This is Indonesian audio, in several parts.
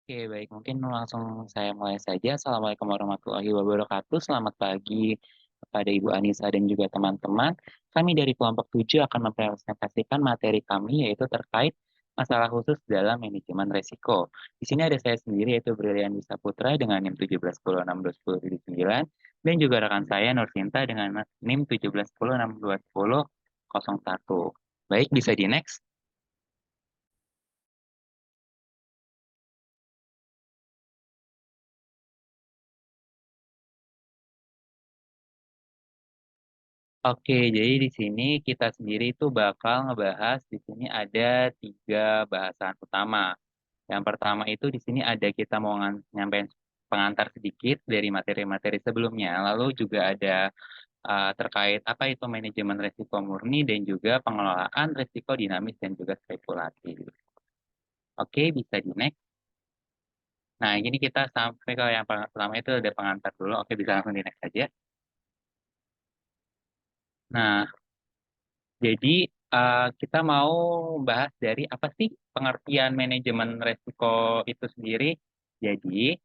Oke, baik. Mungkin langsung saya mulai saja. Assalamualaikum warahmatullahi wabarakatuh. Selamat pagi kepada Ibu Anissa dan juga teman-teman. Kami dari kelompok 7 akan mempresentasikan materi kami, yaitu terkait masalah khusus dalam manajemen resiko. Di sini ada saya sendiri, yaitu Brilian Wisa Putra dengan NIM 17106279, dan juga rekan saya Nursinta dengan NIM 1710621001. Baik, bisa di next. Oke, jadi di sini kita sendiri itu bakal ngebahas di sini ada tiga bahasan utama. Yang pertama itu di sini ada kita mau nyampein pengantar sedikit dari materi-materi sebelumnya. Lalu juga ada terkait apa itu manajemen risiko murni dan juga pengelolaan risiko dinamis dan juga spekulatif. Oke, bisa di next. Nah, ini kita sampai ke yang pertama itu ada pengantar dulu. Oke, bisa langsung di next aja. Nah, jadi kita mau bahas dari apa sih pengertian manajemen risiko itu sendiri. Jadi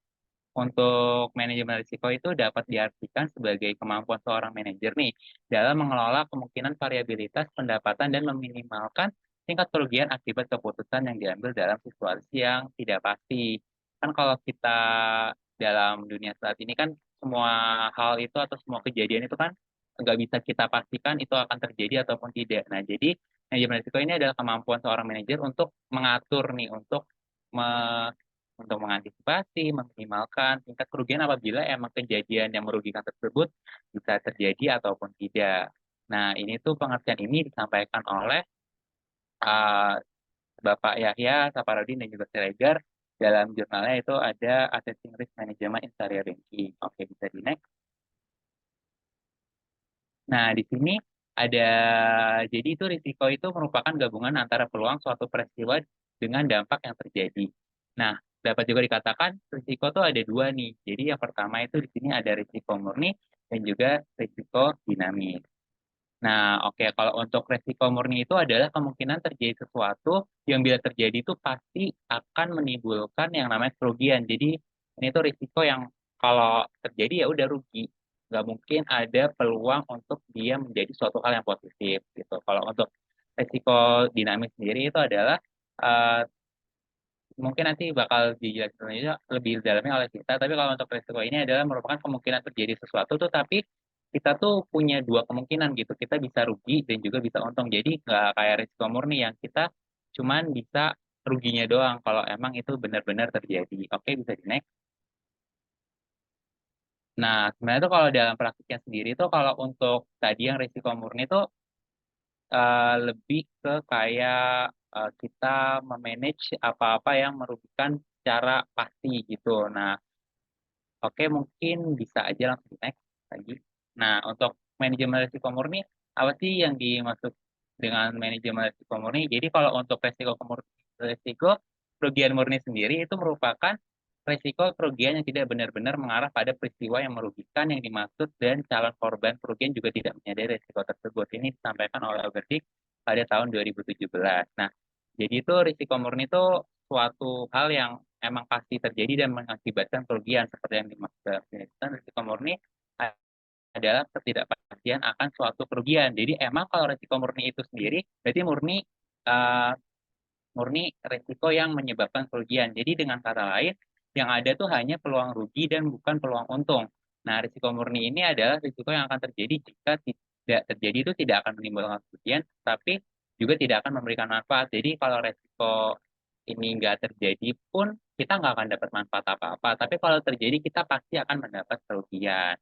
untuk manajemen risiko itu dapat diartikan sebagai kemampuan seorang manajer nih dalam mengelola kemungkinan variabilitas pendapatan dan meminimalkan tingkat kerugian akibat keputusan yang diambil dalam situasi yang tidak pasti. Kan kalau kita dalam dunia saat ini kan semua hal itu atau semua kejadian itu kan nggak bisa kita pastikan itu akan terjadi ataupun tidak. Nah, jadi manajemen risiko ini adalah kemampuan seorang manajer untuk mengatur nih, untuk mengantisipasi, meminimalkan tingkat kerugian apabila emang kejadian yang merugikan tersebut bisa terjadi ataupun tidak. Nah, ini tuh pengertian ini disampaikan oleh uh, Bapak Yahya Saparudin dan juga Siregar dalam jurnalnya itu ada Assessing Risk Management in Syariah Banking. Oke, bisa di next. Nah, di sini ada, jadi itu risiko itu merupakan gabungan antara peluang suatu peristiwa dengan dampak yang terjadi. Nah, dapat juga dikatakan risiko tuh ada dua nih. Jadi yang pertama itu di sini ada risiko murni dan juga risiko dinamis. Nah, oke, kalau untuk risiko murni itu adalah kemungkinan terjadi sesuatu yang bila terjadi itu pasti akan menimbulkan yang namanya kerugian. Jadi ini tuh risiko yang kalau terjadi ya udah rugi. Nggak mungkin ada peluang untuk dia menjadi suatu hal yang positif gitu. Kalau untuk risiko dinamis sendiri itu adalah eh, mungkin nanti bakal dijelaskan lebih dalamnya oleh kita. Tapi kalau untuk risiko ini adalah merupakan kemungkinan terjadi sesuatu tuh, tapi kita tuh punya dua kemungkinan gitu. Kita bisa rugi dan juga bisa untung. Jadi nggak kayak risiko murni yang kita cuman bisa ruginya doang kalau emang itu benar-benar terjadi. Oke, bisa di next. Nah, sebenarnya tuh kalau dalam praktiknya sendiri tuh kalau untuk tadi yang risiko murni tuh lebih ke kayak kita memanage apa-apa yang merugikan secara pasti gitu. Nah, oke, mungkin bisa aja langsung di next lagi. Nah, untuk manajemen risiko murni, apa sih yang dimaksud dengan manajemen risiko murni? Jadi kalau untuk risiko kerugian murni sendiri itu merupakan risiko kerugian yang tidak benar-benar mengarah pada peristiwa yang merugikan yang dimaksud dan calon korban kerugian juga tidak menyadari risiko tersebut. Ini disampaikan oleh Alberti pada tahun 2017. Nah, jadi itu risiko murni itu suatu hal yang emang pasti terjadi dan mengakibatkan kerugian seperti yang dimaksud dalam penelitian risiko murni adalah ketidakpastian akan suatu kerugian. Jadi emang kalau risiko murni itu sendiri berarti uh, murni risiko yang menyebabkan kerugian. Jadi dengan kata lain yang ada tuh hanya peluang rugi dan bukan peluang untung. Nah, risiko murni ini adalah risiko yang akan terjadi jika tidak terjadi itu tidak akan menimbulkan kerugian, tapi juga tidak akan memberikan manfaat. Jadi kalau risiko ini nggak terjadi pun kita nggak akan dapat manfaat apa-apa. Tapi kalau terjadi kita pasti akan mendapat kerugian.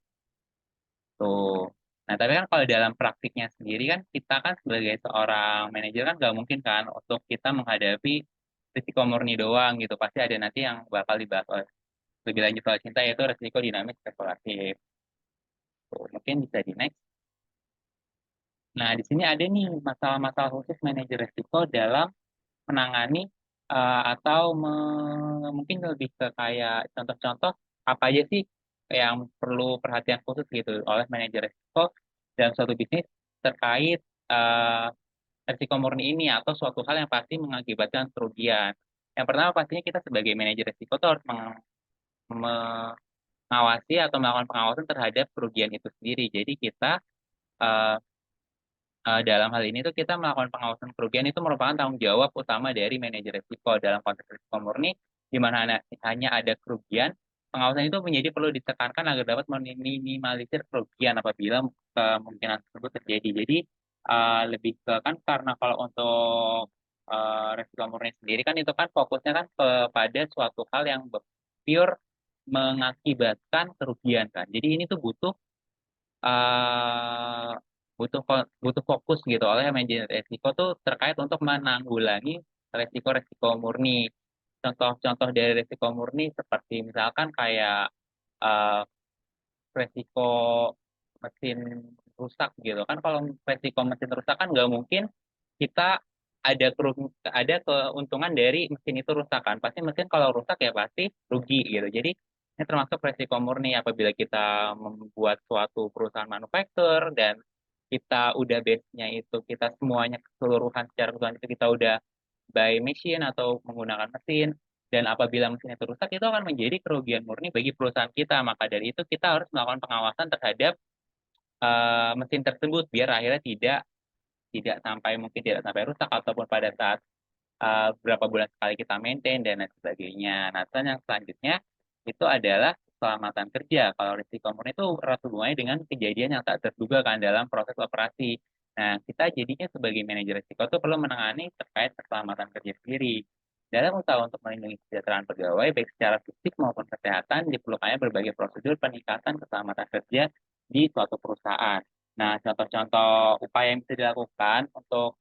Tuh. Nah, tapi kan kalau dalam praktiknya sendiri kan kita kan sebagai seorang manajer kan nggak mungkin kan untuk kita menghadapi risiko murni doang gitu. Pasti ada nanti yang bakal dibahas lebih lanjut oleh Cinta yaitu risiko dinamis spekulatif. Tuh, mungkin bisa di next. Nah, di sini ada nih masalah-masalah khusus manajer risiko dalam menangani atau mungkin lebih ke kayak contoh-contoh apa aja sih yang perlu perhatian khusus gitu oleh manajer risiko dalam suatu bisnis terkait risiko murni ini atau suatu hal yang pasti mengakibatkan kerugian. Yang pertama pastinya kita sebagai manajer risiko tuh harus mengawasi atau melakukan pengawasan terhadap kerugian itu sendiri. Jadi kita eh, dalam hal ini tuh kita melakukan pengawasan kerugian itu merupakan tanggung jawab utama dari manajer risiko dalam konteks risiko murni, di mana hanya ada kerugian. Pengawasan itu menjadi perlu ditekankan agar dapat meminimalisir kerugian apabila kemungkinan tersebut terjadi. Jadi lebih ke kan karena kalau untuk risiko murni sendiri kan itu kan fokusnya kan kepada suatu hal yang pure mengakibatkan kerugian kan. Jadi ini tuh eh butuh fokus gitu oleh manajer resiko tuh terkait untuk menanggulangi resiko-resiko murni. Contoh-contoh dari resiko murni seperti misalkan kayak eh, resiko mesin rusak gitu kan. Kalau resiko mesin rusak kan nggak mungkin kita ada keuntungan dari mesin itu rusak kan. Pasti mesin kalau rusak ya pasti rugi gitu. Jadi ini termasuk resiko murni apabila kita membuat suatu perusahaan manufaktur dan kita udah base-nya itu kita semuanya keseluruhan secara keseluruhan itu kita udah by machine atau menggunakan mesin dan apabila mesin itu rusak itu akan menjadi kerugian murni bagi perusahaan kita. Maka dari itu kita harus melakukan pengawasan terhadap mesin tersebut biar akhirnya tidak sampai mungkin tidak sampai rusak ataupun pada saat berapa bulan sekali kita maintain dan lain sebagainya. Nah, terus yang selanjutnya itu adalah keselamatan kerja. Kalau risiko murni itu erat hubungannya dengan kejadian yang tak terduga kan dalam proses operasi. Nah, kita jadinya sebagai manajer risiko itu perlu menangani terkait keselamatan kerja sendiri. Dalam usaha untuk melindungi kesejahteraan pegawai, baik secara fisik maupun kesehatan, diperlukannya berbagai prosedur peningkatan keselamatan kerja di suatu perusahaan. Nah, contoh-contoh upaya yang bisa dilakukan untuk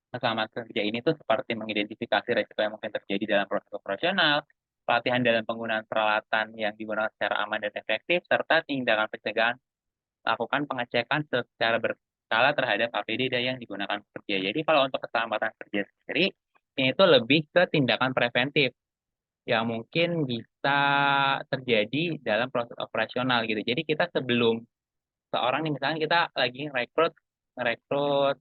keselamatan kerja ini tuh seperti mengidentifikasi resiko yang mungkin terjadi dalam proses operasional, pelatihan dalam penggunaan peralatan yang digunakan secara aman dan efektif, serta tindakan pencegahan, lakukan pengecekan secara berkala terhadap APD yang digunakan pekerja. Jadi kalau untuk keselamatan kerja sendiri, ini tuh lebih ke tindakan preventif yang mungkin bisa terjadi dalam proses operasional gitu. Jadi kita sebelum seorang nih misalnya kita lagi rekrut rekrut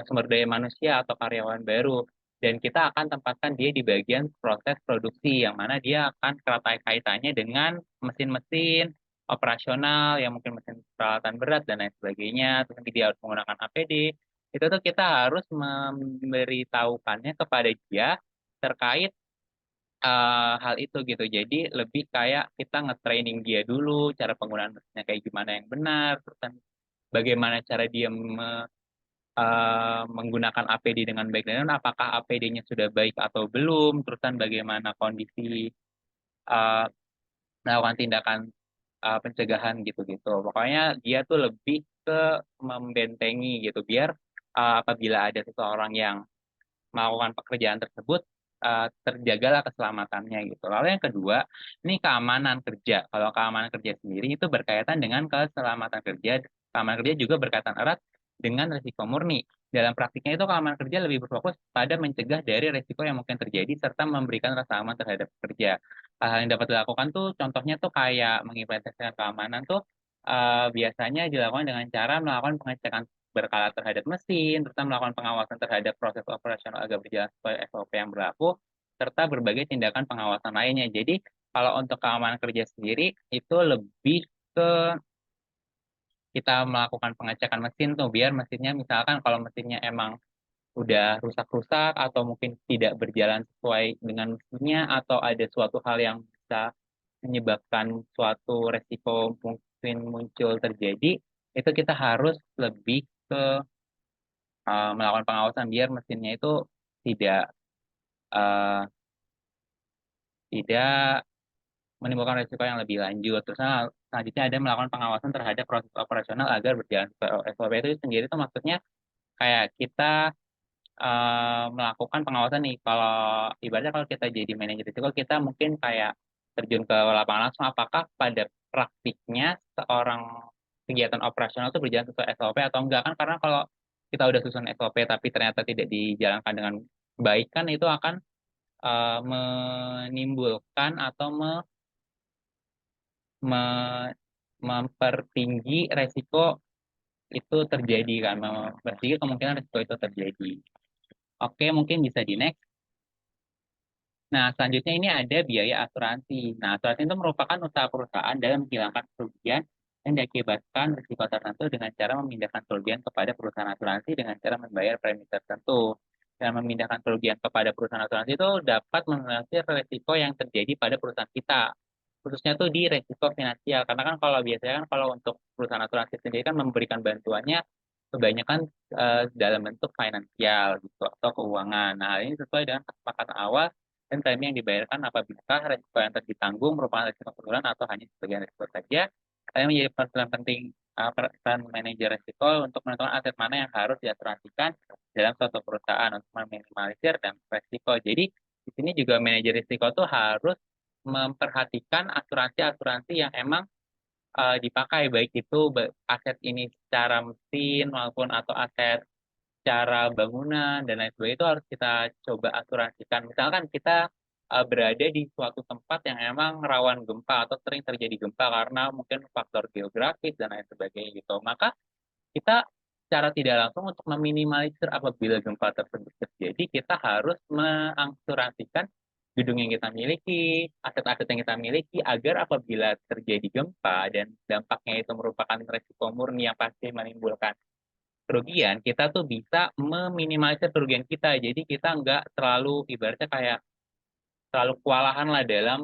sumber daya manusia atau karyawan baru dan kita akan tempatkan dia di bagian proses produksi yang mana dia akan kaitannya dengan mesin-mesin operasional yang mungkin mesin peralatan berat dan lain sebagainya terus nanti dia harus menggunakan APD itu tuh kita harus memberitahukannya kepada dia terkait hal itu gitu jadi lebih kayak kita nge-training dia dulu cara penggunaan mesinnya kayak gimana yang benar terus kan bagaimana cara dia menggunakan APD dengan baik dan benar, apakah APD-nya sudah baik atau belum, terus kan bagaimana kondisi uh, melakukan tindakan pencegahan gitu-gitu. Pokoknya dia tuh lebih ke membentengi gitu, biar apabila ada seseorang yang melakukan pekerjaan tersebut, terjagalah keselamatannya gitu. Lalu yang kedua, ini keamanan kerja. Kalau keamanan kerja sendiri itu berkaitan dengan keselamatan kerja. Keamanan kerja juga berkaitan erat dengan risiko murni. Dalam praktiknya itu keamanan kerja lebih berfokus pada mencegah dari risiko yang mungkin terjadi serta memberikan rasa aman terhadap pekerja. Hal-hal yang dapat dilakukan tuh contohnya tuh kayak mengimplementasikan keamanan tuh biasanya dilakukan dengan cara melakukan pengecekan berkala terhadap mesin, serta melakukan pengawasan terhadap proses operasional agar berjalan sesuai SOP yang berlaku, serta berbagai tindakan pengawasan lainnya. Jadi, kalau untuk keamanan kerja sendiri, itu lebih ke kita melakukan pengecekan mesin tuh, biar mesinnya misalkan kalau mesinnya emang udah rusak-rusak atau mungkin tidak berjalan sesuai dengan mesinnya atau ada suatu hal yang bisa menyebabkan suatu resiko mungkin muncul terjadi, itu kita harus lebih ke melakukan pengawasan biar mesinnya itu tidak eh, tidak menimbulkan risiko yang lebih lanjut. Terus selanjutnya ada melakukan pengawasan terhadap proses operasional agar berjalan sesuai SOP itu sendiri itu maksudnya kayak kita melakukan pengawasan nih. Kalau ibaratnya kalau kita jadi manajer risiko, kita mungkin kayak terjun ke lapangan langsung. Apakah pada praktiknya seorang kegiatan operasional itu berjalan sesuai SOP atau enggak? Kan karena kalau kita udah susun SOP tapi ternyata tidak dijalankan dengan baik kan itu akan menimbulkan atau me- mempertinggi resiko itu terjadi kan, mempertinggi kemungkinan resiko itu terjadi. Oke, mungkin bisa di next. Nah, selanjutnya ini ada biaya asuransi. Nah, asuransi itu merupakan usaha perusahaan dalam menghilangkan kerugian yang diakibatkan risiko tertentu dengan cara memindahkan kerugian kepada perusahaan asuransi dengan cara membayar premi tertentu. Dan memindahkan kerugian kepada perusahaan asuransi itu dapat mengatasi risiko yang terjadi pada perusahaan kita. Khususnya tuh di risiko finansial. Karena kan kalau biasanya kan kalau untuk perusahaan asuransi sendiri kan memberikan bantuannya kebanyakan dalam bentuk finansial gitu atau keuangan. Nah, ini sesuai dengan kesepakatan awal dan premi yang dibayarkan apabila risiko yang telah ditanggung merupakan risiko keseluruhan atau hanya sebagian risiko saja. Yang menjadi peran penting peran manajer risiko untuk menentukan aset mana yang harus diasuransikan dalam suatu perusahaan untuk meminimalisir dan risiko. Jadi di sini juga manajer risiko tuh harus memperhatikan asuransi-asuransi yang emang dipakai baik itu aset ini secara mesin maupun atau aset secara bangunan dan lain sebagainya itu harus kita coba asuransikan. Misalkan kita berada di suatu tempat yang emang rawan gempa atau sering terjadi gempa karena mungkin faktor geografis dan lain sebagainya gitu. Maka kita secara tidak langsung untuk meminimalisir apabila gempa tersebut terjadi, kita harus mengasuransikan gedung yang kita miliki, aset-aset yang kita miliki, agar apabila terjadi gempa dan dampaknya itu merupakan risiko murni yang pasti menimbulkan kerugian, kita tuh bisa meminimalisir kerugian kita. Jadi kita nggak terlalu, ibaratnya kayak terlalu kewalahan lah dalam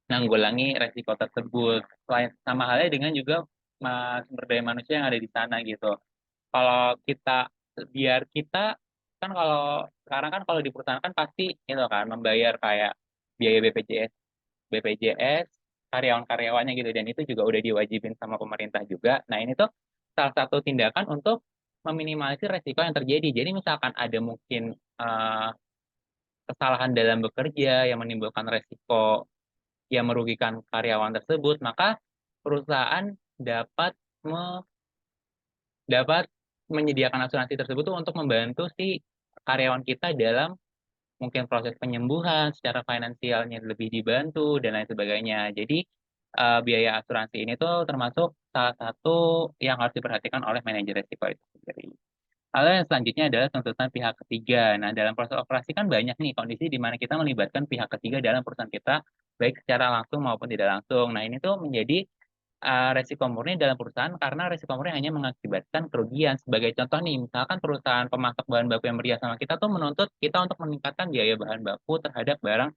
menanggulangi resiko tersebut. Selain sama halnya dengan juga sumber daya manusia yang ada di sana gitu. Kalau kita biar kita kan kalau sekarang kan kalau di perusahaan kan pasti itu kan membayar kayak biaya BPJS karyawan-karyawannya gitu dan itu juga udah diwajibin sama pemerintah juga. Nah, ini tuh salah satu tindakan untuk meminimalisir resiko yang terjadi. Jadi misalkan ada mungkin eh, kesalahan dalam bekerja yang menimbulkan resiko yang merugikan karyawan tersebut, maka perusahaan dapat dapat menyediakan asuransi tersebut tuh untuk membantu si karyawan kita dalam mungkin proses penyembuhan secara finansialnya lebih dibantu dan lain sebagainya. Jadi biaya asuransi ini tuh termasuk salah satu yang harus diperhatikan oleh manajer risiko itu sendiri. Lalu yang selanjutnya adalah tuntutan pihak ketiga. Nah, dalam proses operasi kan banyak nih kondisi di mana kita melibatkan pihak ketiga dalam perusahaan kita, baik secara langsung maupun tidak langsung. Nah, ini tuh menjadi resiko murni dalam perusahaan karena resiko murni hanya mengakibatkan kerugian. Sebagai contoh nih, misalkan perusahaan pemasok bahan baku yang bekerja sama kita tuh menuntut kita untuk meningkatkan biaya bahan baku terhadap barang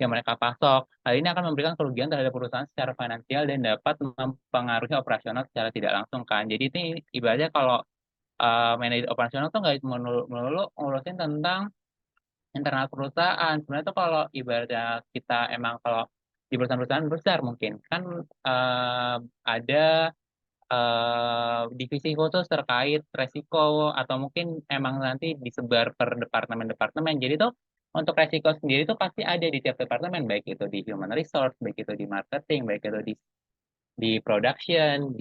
yang mereka pasok. Hal ini akan memberikan kerugian terhadap perusahaan secara finansial dan dapat mempengaruhi operasional secara tidak langsung kan. Jadi ini ibaratnya kalau manajer operasional tuh nggak melulu melulu ngurusin tentang internal perusahaan. Sebenarnya tuh kalau ibaratnya kita emang kalau di perusahaan-perusahaan besar mungkin kan eh, ada divisi khusus terkait resiko atau mungkin emang nanti disebar per departemen-departemen. Jadi tuh untuk resiko sendiri tuh pasti ada di tiap departemen, baik itu di human resource, baik itu di marketing, baik itu di production,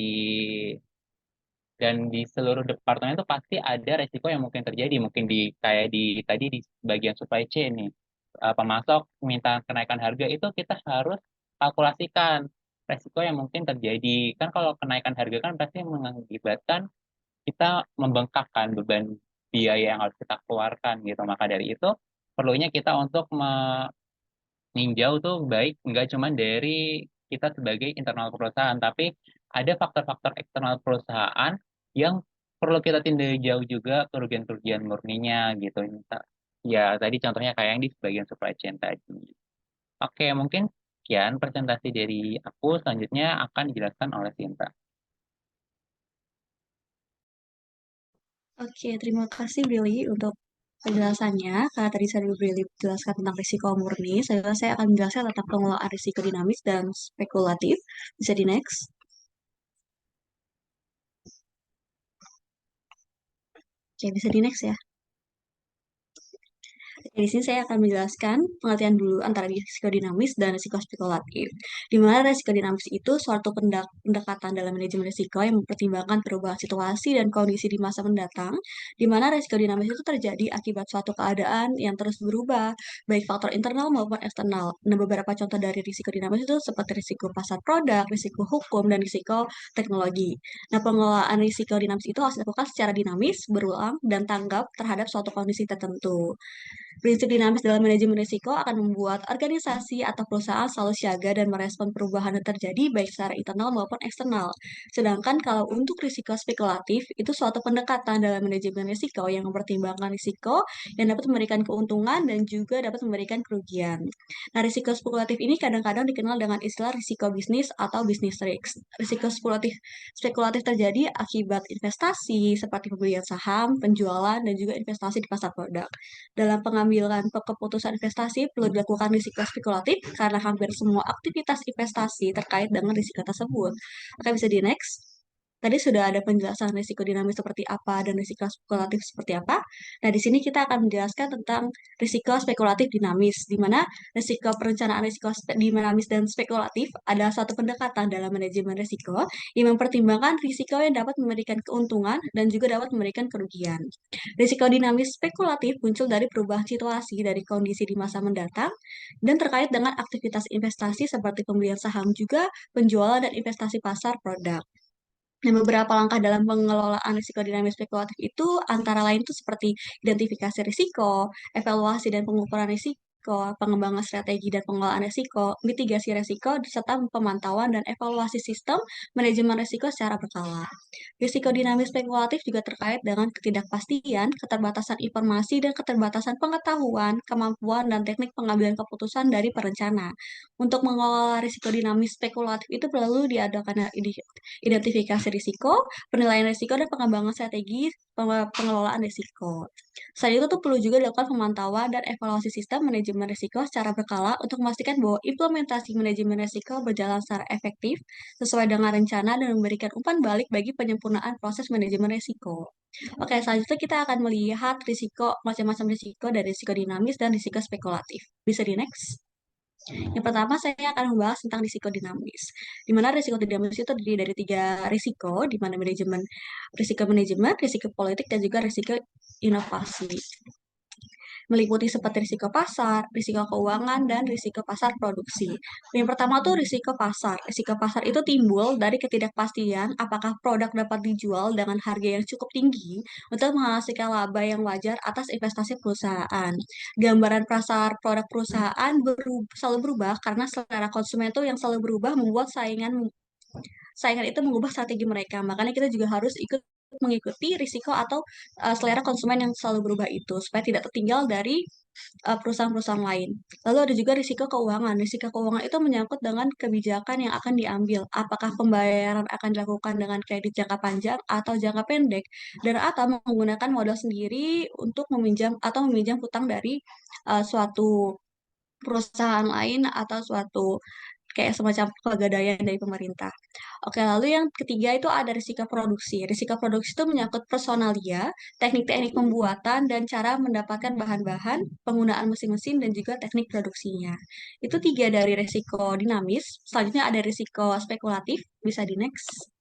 dan di seluruh departemen itu pasti ada resiko yang mungkin terjadi. Mungkin di kayak di tadi di bagian supply chain nih, pemasok minta kenaikan harga itu kita harus kalkulasikan resiko yang mungkin terjadi. Kan kalau kenaikan harga kan pasti mengakibatkan kita membengkakkan beban biaya yang harus kita keluarkan gitu. Maka dari itu perlunya kita untuk meninjau tuh baik nggak cuma dari kita sebagai internal perusahaan, tapi ada faktor-faktor eksternal perusahaan yang perlu kita tindak jauh juga kerugian-kerugian murninya gitu. Ya tadi contohnya kayak yang di bagian supply chain tadi. Oke, mungkin sekian presentasi dari aku. Selanjutnya akan dijelaskan oleh Sinta. Oke, terima kasih Billy untuk penjelasannya. Karena tadi saya Billy menjelaskan tentang risiko murni, saya akan menjelaskan tentang pengelolaan risiko dinamis dan spekulatif. Bisa di next. Oke, bisa di next ya. Di sini saya akan menjelaskan pengertian dulu antara risiko dinamis dan risiko spekulatif. Di mana risiko dinamis itu suatu pendekatan dalam manajemen risiko yang mempertimbangkan perubahan situasi dan kondisi di masa mendatang, di mana risiko dinamis itu terjadi akibat suatu keadaan yang terus berubah, baik faktor internal maupun eksternal. Nah, beberapa contoh dari risiko dinamis itu seperti risiko pasar produk, risiko hukum, dan risiko teknologi. Nah, pengelolaan risiko dinamis itu harus dilakukan secara dinamis, berulang, dan tanggap terhadap suatu kondisi tertentu. Prinsip dinamis dalam manajemen risiko akan membuat organisasi atau perusahaan selalu siaga dan merespon perubahan yang terjadi baik secara internal maupun eksternal. Sedangkan kalau untuk risiko spekulatif, itu suatu pendekatan dalam manajemen risiko yang mempertimbangkan risiko yang dapat memberikan keuntungan dan juga dapat memberikan kerugian. Nah, risiko spekulatif ini kadang-kadang dikenal dengan istilah risiko bisnis atau business risk. Risiko spekulatif terjadi akibat investasi seperti pembelian saham, penjualan, dan juga investasi di pasar produk. Dalam pengambilan keputusan investasi perlu dilakukan risiko spekulatif karena hampir semua aktivitas investasi terkait dengan risiko tersebut. Oke, bisa di next. Tadi sudah ada penjelasan risiko dinamis seperti apa dan risiko spekulatif seperti apa. Nah, di sini kita akan menjelaskan tentang risiko spekulatif dinamis, di mana risiko perencanaan risiko dinamis dan spekulatif adalah suatu pendekatan dalam manajemen risiko yang mempertimbangkan risiko yang dapat memberikan keuntungan dan juga dapat memberikan kerugian. Risiko dinamis spekulatif muncul dari perubahan situasi dari kondisi di masa mendatang dan terkait dengan aktivitas investasi seperti pembelian saham juga, penjualan dan investasi pasar produk. Nah, beberapa langkah dalam pengelolaan risiko dinamis spekulatif itu antara lain itu seperti identifikasi risiko, evaluasi dan pengukuran risiko, pengembangan strategi dan pengelolaan risiko, mitigasi risiko, serta pemantauan dan evaluasi sistem manajemen risiko secara berkala. Risiko dinamis spekulatif juga terkait dengan ketidakpastian, keterbatasan informasi, dan keterbatasan pengetahuan, kemampuan, dan teknik pengambilan keputusan dari perencana. Untuk mengelola risiko dinamis spekulatif itu perlu diadakan identifikasi risiko, penilaian risiko, dan pengembangan strategi pengelolaan risiko. Selain itu tuh perlu juga dilakukan pemantauan dan evaluasi sistem manajemen risiko secara berkala untuk memastikan bahwa implementasi manajemen risiko berjalan secara efektif, sesuai dengan rencana, dan memberikan umpan balik bagi penyempurnaan proses manajemen risiko. Oke, selanjutnya kita akan melihat risiko, macam-macam risiko dari risiko dinamis dan risiko spekulatif. Bisa di next? Yang pertama, saya akan membahas tentang risiko dinamis. Di mana risiko dinamis itu terdiri dari tiga risiko, di mana manajemen, risiko politik, dan juga risiko inovasi meliputi seperti risiko pasar, risiko keuangan, dan risiko pasar produksi. Yang pertama tuh risiko pasar. Risiko pasar itu timbul dari ketidakpastian apakah produk dapat dijual dengan harga yang cukup tinggi untuk menghasilkan laba yang wajar atas investasi perusahaan. Gambaran pasar produk perusahaan selalu berubah karena selera konsumen itu yang selalu berubah membuat saingan itu mengubah strategi mereka. Makanya kita juga harus ikut mengikuti risiko atau selera konsumen yang selalu berubah itu supaya tidak tertinggal dari perusahaan-perusahaan lain. Lalu ada juga risiko keuangan. Risiko keuangan itu menyangkut dengan kebijakan yang akan diambil. Apakah pembayaran akan dilakukan dengan kredit jangka panjang atau jangka pendek, dan atau menggunakan modal sendiri untuk meminjam hutang dari suatu perusahaan lain atau suatu kayak semacam pegadaian dari pemerintah. Oke, lalu yang ketiga itu ada risiko produksi. Risiko produksi itu menyangkut personalia, teknik-teknik pembuatan, dan cara mendapatkan bahan-bahan, penggunaan mesin-mesin, dan juga teknik produksinya. Itu tiga dari risiko dinamis. Selanjutnya ada risiko spekulatif, bisa di next.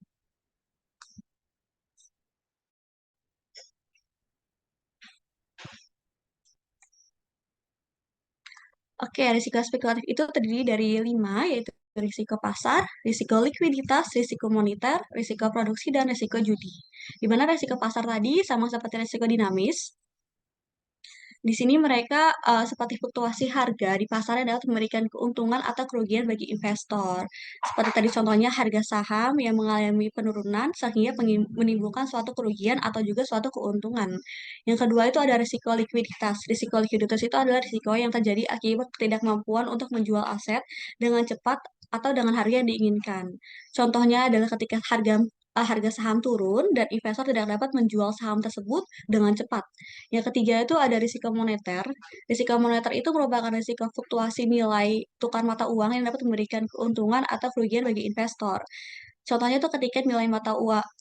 Oke, risiko spekulatif itu terdiri dari lima, yaitu risiko pasar, risiko likuiditas, risiko moneter, risiko produksi, dan risiko judi. Di mana risiko pasar tadi sama seperti risiko dinamis, di sini mereka seperti fluktuasi harga di pasar yang dapat memberikan keuntungan atau kerugian bagi investor. Seperti tadi contohnya harga saham yang mengalami penurunan sehingga menimbulkan suatu kerugian atau juga suatu keuntungan. Yang kedua itu ada risiko likuiditas. Risiko likuiditas itu adalah risiko yang terjadi akibat ketidakmampuan untuk menjual aset dengan cepat atau dengan harga yang diinginkan. Contohnya adalah ketika harga saham turun dan investor tidak dapat menjual saham tersebut dengan cepat. Yang ketiga itu ada risiko moneter. Risiko moneter itu merupakan risiko fluktuasi nilai tukar mata uang yang dapat memberikan keuntungan atau kerugian bagi investor. Contohnya itu ketika nilai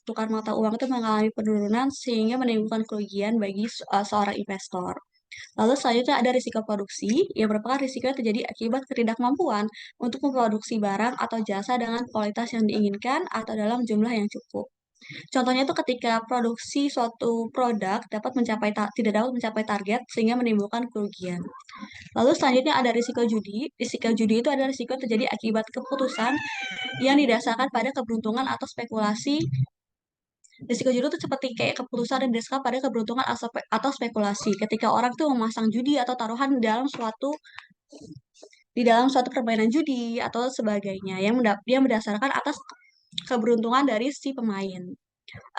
tukar mata uang itu mengalami penurunan sehingga menimbulkan kerugian bagi seorang investor. Lalu selanjutnya ada risiko produksi yang merupakan risiko yang terjadi akibat ketidakmampuan untuk memproduksi barang atau jasa dengan kualitas yang diinginkan atau dalam jumlah yang cukup. Contohnya itu ketika produksi suatu produk tidak dapat mencapai target sehingga menimbulkan kerugian. Lalu selanjutnya ada risiko judi. Risiko judi itu adalah risiko yang terjadi akibat keputusan yang didasarkan pada keberuntungan atau spekulasi Risiko judi itu seperti kayak keputusan dan didasarkan pada keberuntungan atau spekulasi. Ketika orang tuh memasang judi atau taruhan di dalam suatu permainan judi atau sebagainya yang berdasarkan atas keberuntungan dari si pemain.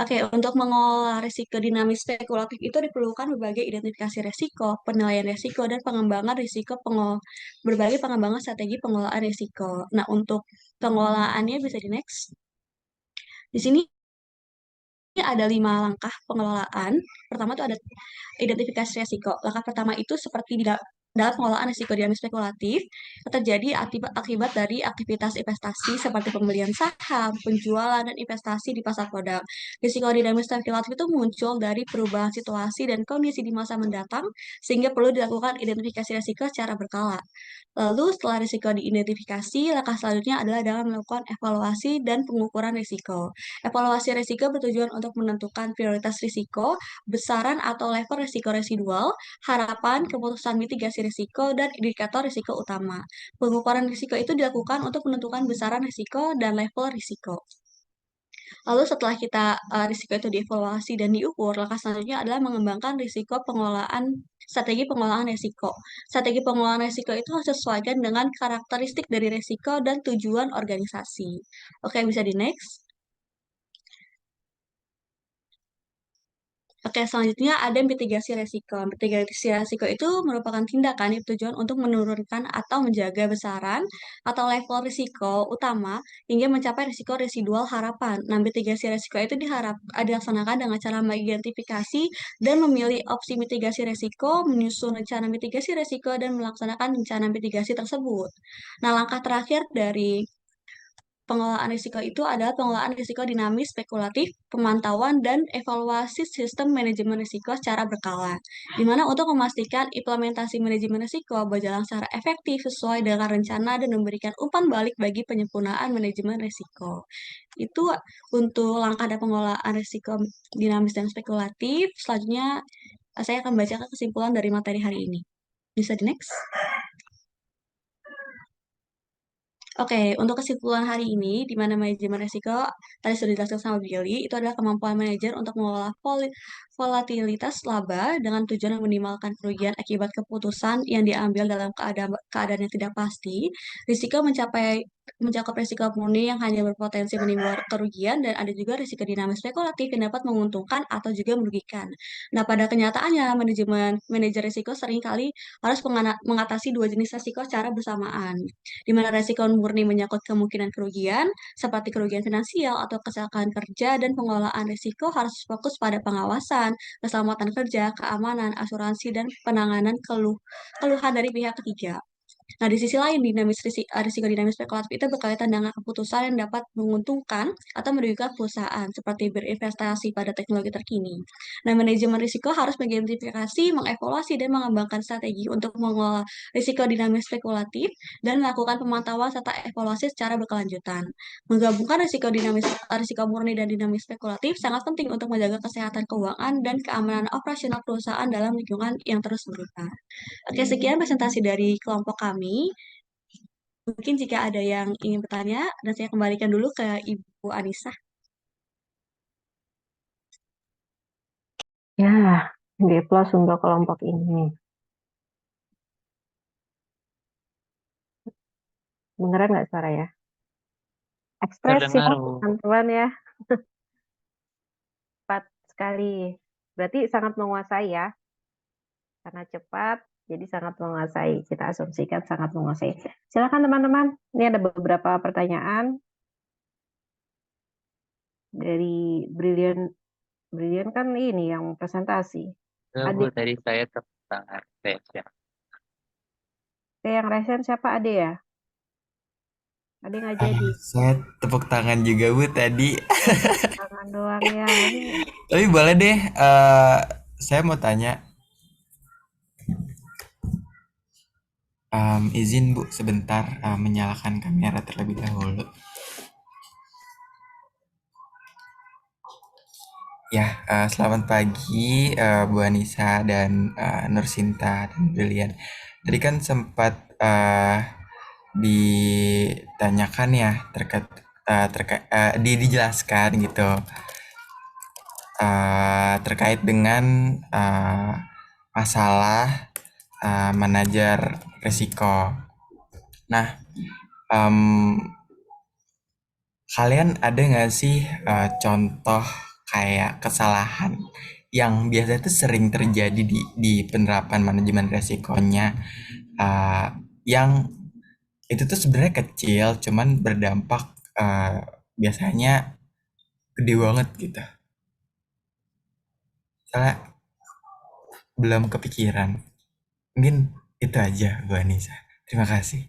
Oke, untuk mengolah risiko dinamis spekulatif itu diperlukan berbagai identifikasi risiko, penilaian risiko, dan berbagai pengembangan strategi pengolahan risiko. Nah, untuk pengolahannya bisa di next. Di sini ada 5 langkah pengelolaan. Pertama itu ada identifikasi risiko. Langkah pertama itu seperti dalam pengelolaan risiko dinamis spekulatif, terjadi akibat dari aktivitas investasi seperti pembelian saham, penjualan, dan investasi di pasar produk. Risiko dinamis spekulatif itu muncul dari perubahan situasi dan kondisi di masa mendatang, sehingga perlu dilakukan identifikasi risiko secara berkala. Lalu setelah risiko diidentifikasi, langkah selanjutnya adalah dalam melakukan evaluasi dan pengukuran risiko. Evaluasi risiko bertujuan untuk menentukan prioritas risiko, besaran atau level risiko residual, harapan, keputusan mitigasi risiko, dan indikator risiko utama. Pengukuran risiko itu dilakukan untuk menentukan besaran risiko dan level risiko. Lalu setelah risiko itu dievaluasi dan diukur, langkah selanjutnya adalah mengembangkan strategi pengolahan risiko. Strategi pengolahan risiko itu harus sesuaikan dengan karakteristik dari risiko dan tujuan organisasi. Oke, bisa di next. Oke, selanjutnya ada mitigasi resiko. Mitigasi resiko itu merupakan tindakan yang bertujuan untuk menurunkan atau menjaga besaran atau level risiko utama hingga mencapai risiko residual harapan. Nah, mitigasi resiko itu dilaksanakan dengan cara mengidentifikasi dan memilih opsi mitigasi resiko, menyusun rencana mitigasi resiko, dan melaksanakan rencana mitigasi tersebut. Nah, langkah terakhir dari pengelolaan risiko itu adalah pengelolaan risiko dinamis, spekulatif, pemantauan, dan evaluasi sistem manajemen risiko secara berkala. Di mana untuk memastikan implementasi manajemen risiko berjalan secara efektif sesuai dengan rencana dan memberikan umpan balik bagi penyempurnaan manajemen risiko. Itu untuk langkah dan pengelolaan risiko dinamis dan spekulatif. Selanjutnya, saya akan bacakan kesimpulan dari materi hari ini. Bisa di next? Oke, untuk kesimpulan hari ini, di mana manajemen risiko tadi sudah dijelaskan sama Billy, itu adalah kemampuan manajer untuk mengolah volatilitas laba dengan tujuan meminimalkan kerugian akibat keputusan yang diambil dalam keadaan yang tidak pasti. Risiko mencakup risiko murni yang hanya berpotensi menimbulkan kerugian dan ada juga risiko dinamis spekulatif yang dapat menguntungkan atau juga merugikan. Nah, pada kenyataannya manajer risiko seringkali harus mengatasi dua jenis risiko secara bersamaan di mana resiko murni menyangkut kemungkinan kerugian, seperti kerugian finansial atau kecelakaan kerja, dan pengelolaan risiko harus fokus pada pengawasan, keselamatan kerja, keamanan, asuransi, dan penanganan keluhan dari pihak ketiga. Nah, di sisi lain, risiko dinamis spekulatif itu berkaitan dengan keputusan yang dapat menguntungkan atau merugikan perusahaan, seperti berinvestasi pada teknologi terkini. Nah, manajemen risiko harus mengidentifikasi, mengevaluasi, dan mengembangkan strategi untuk mengelola risiko dinamis spekulatif dan melakukan pemantauan serta evaluasi secara berkelanjutan. Menggabungkan risiko murni dan dinamis spekulatif sangat penting untuk menjaga kesehatan keuangan dan keamanan operasional perusahaan dalam lingkungan yang terus berubah. Oke, sekian presentasi dari kelompok kami. Mungkin jika ada yang ingin bertanya, dan saya kembalikan dulu ke Ibu Anissa. Ya, D plus untuk kelompok ini. Dengeran nggak suara ya? Ekspresif Terdengar, Bu. teman-teman ya, cepat sekali. Berarti sangat menguasai ya, karena cepat, jadi sangat menguasai. Kita asumsikan sangat menguasai. Silakan teman-teman, ini ada beberapa pertanyaan dari Brilliant. Brilliant kan ini yang presentasi. Bu, Ade, tadi saya tepuk tangan. Saya. yang resen siapa Ade ya? Ade nggak jadi. Saya tepuk tangan juga Bu tadi. Tangan doang ya. Ini Tapi boleh deh, saya mau tanya. Izin Bu sebentar menyalakan kamera terlebih dahulu. Ya, selamat pagi Bu Anissa dan Nursinta dan Brilian. Tadi kan sempat ditanyakan ya terkait dijelaskan gitu terkait dengan uh, masalah manajer risiko. Nah, em, kalian ada nggak sih contoh kayak kesalahan yang biasanya tuh sering terjadi di penerapan manajemen resikonya, uh, yang itu tuh sebenarnya kecil, cuman berdampak biasanya gede banget gitu. Soalnya belum kepikiran. Mungkin itu aja, Bu Anissa. Terima kasih.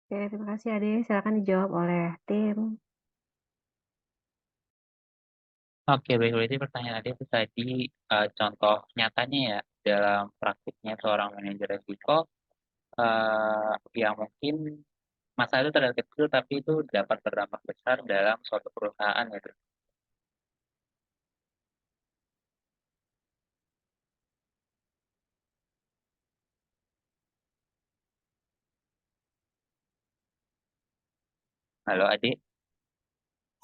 Oke, terima kasih Ade. Silakan dijawab oleh tim. Oke, baik. Berarti pertanyaan tadi itu tadi contoh nyatanya ya dalam praktiknya seorang manajer risiko yang mungkin masalah itu terlihat kecil tapi itu dapat berdampak besar dalam suatu perusahaan gitu. Halo adik,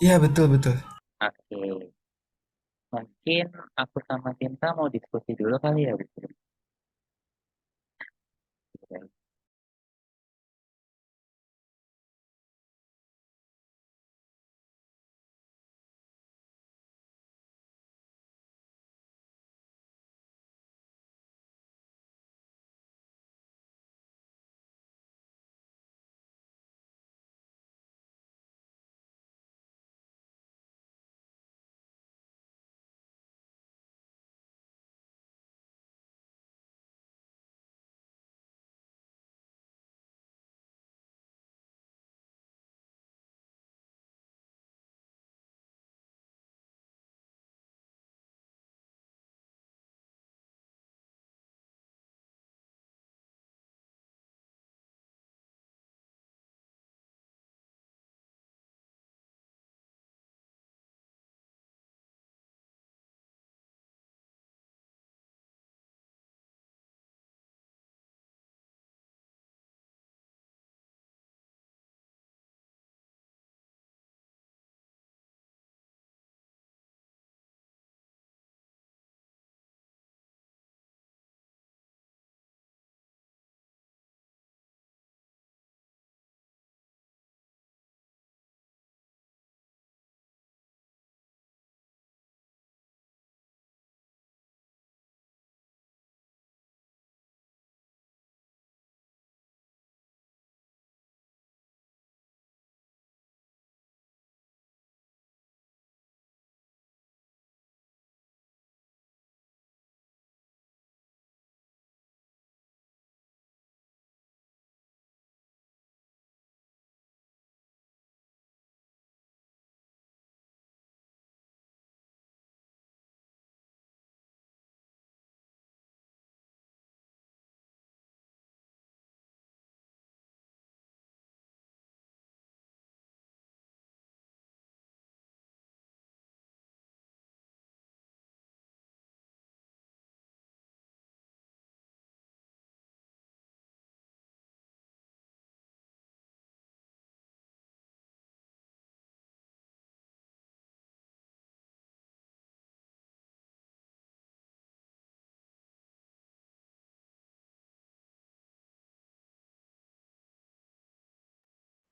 Iya, betul-betul. oke. Mungkin aku sama Tinta mau diskusi dulu kali ya, Bu.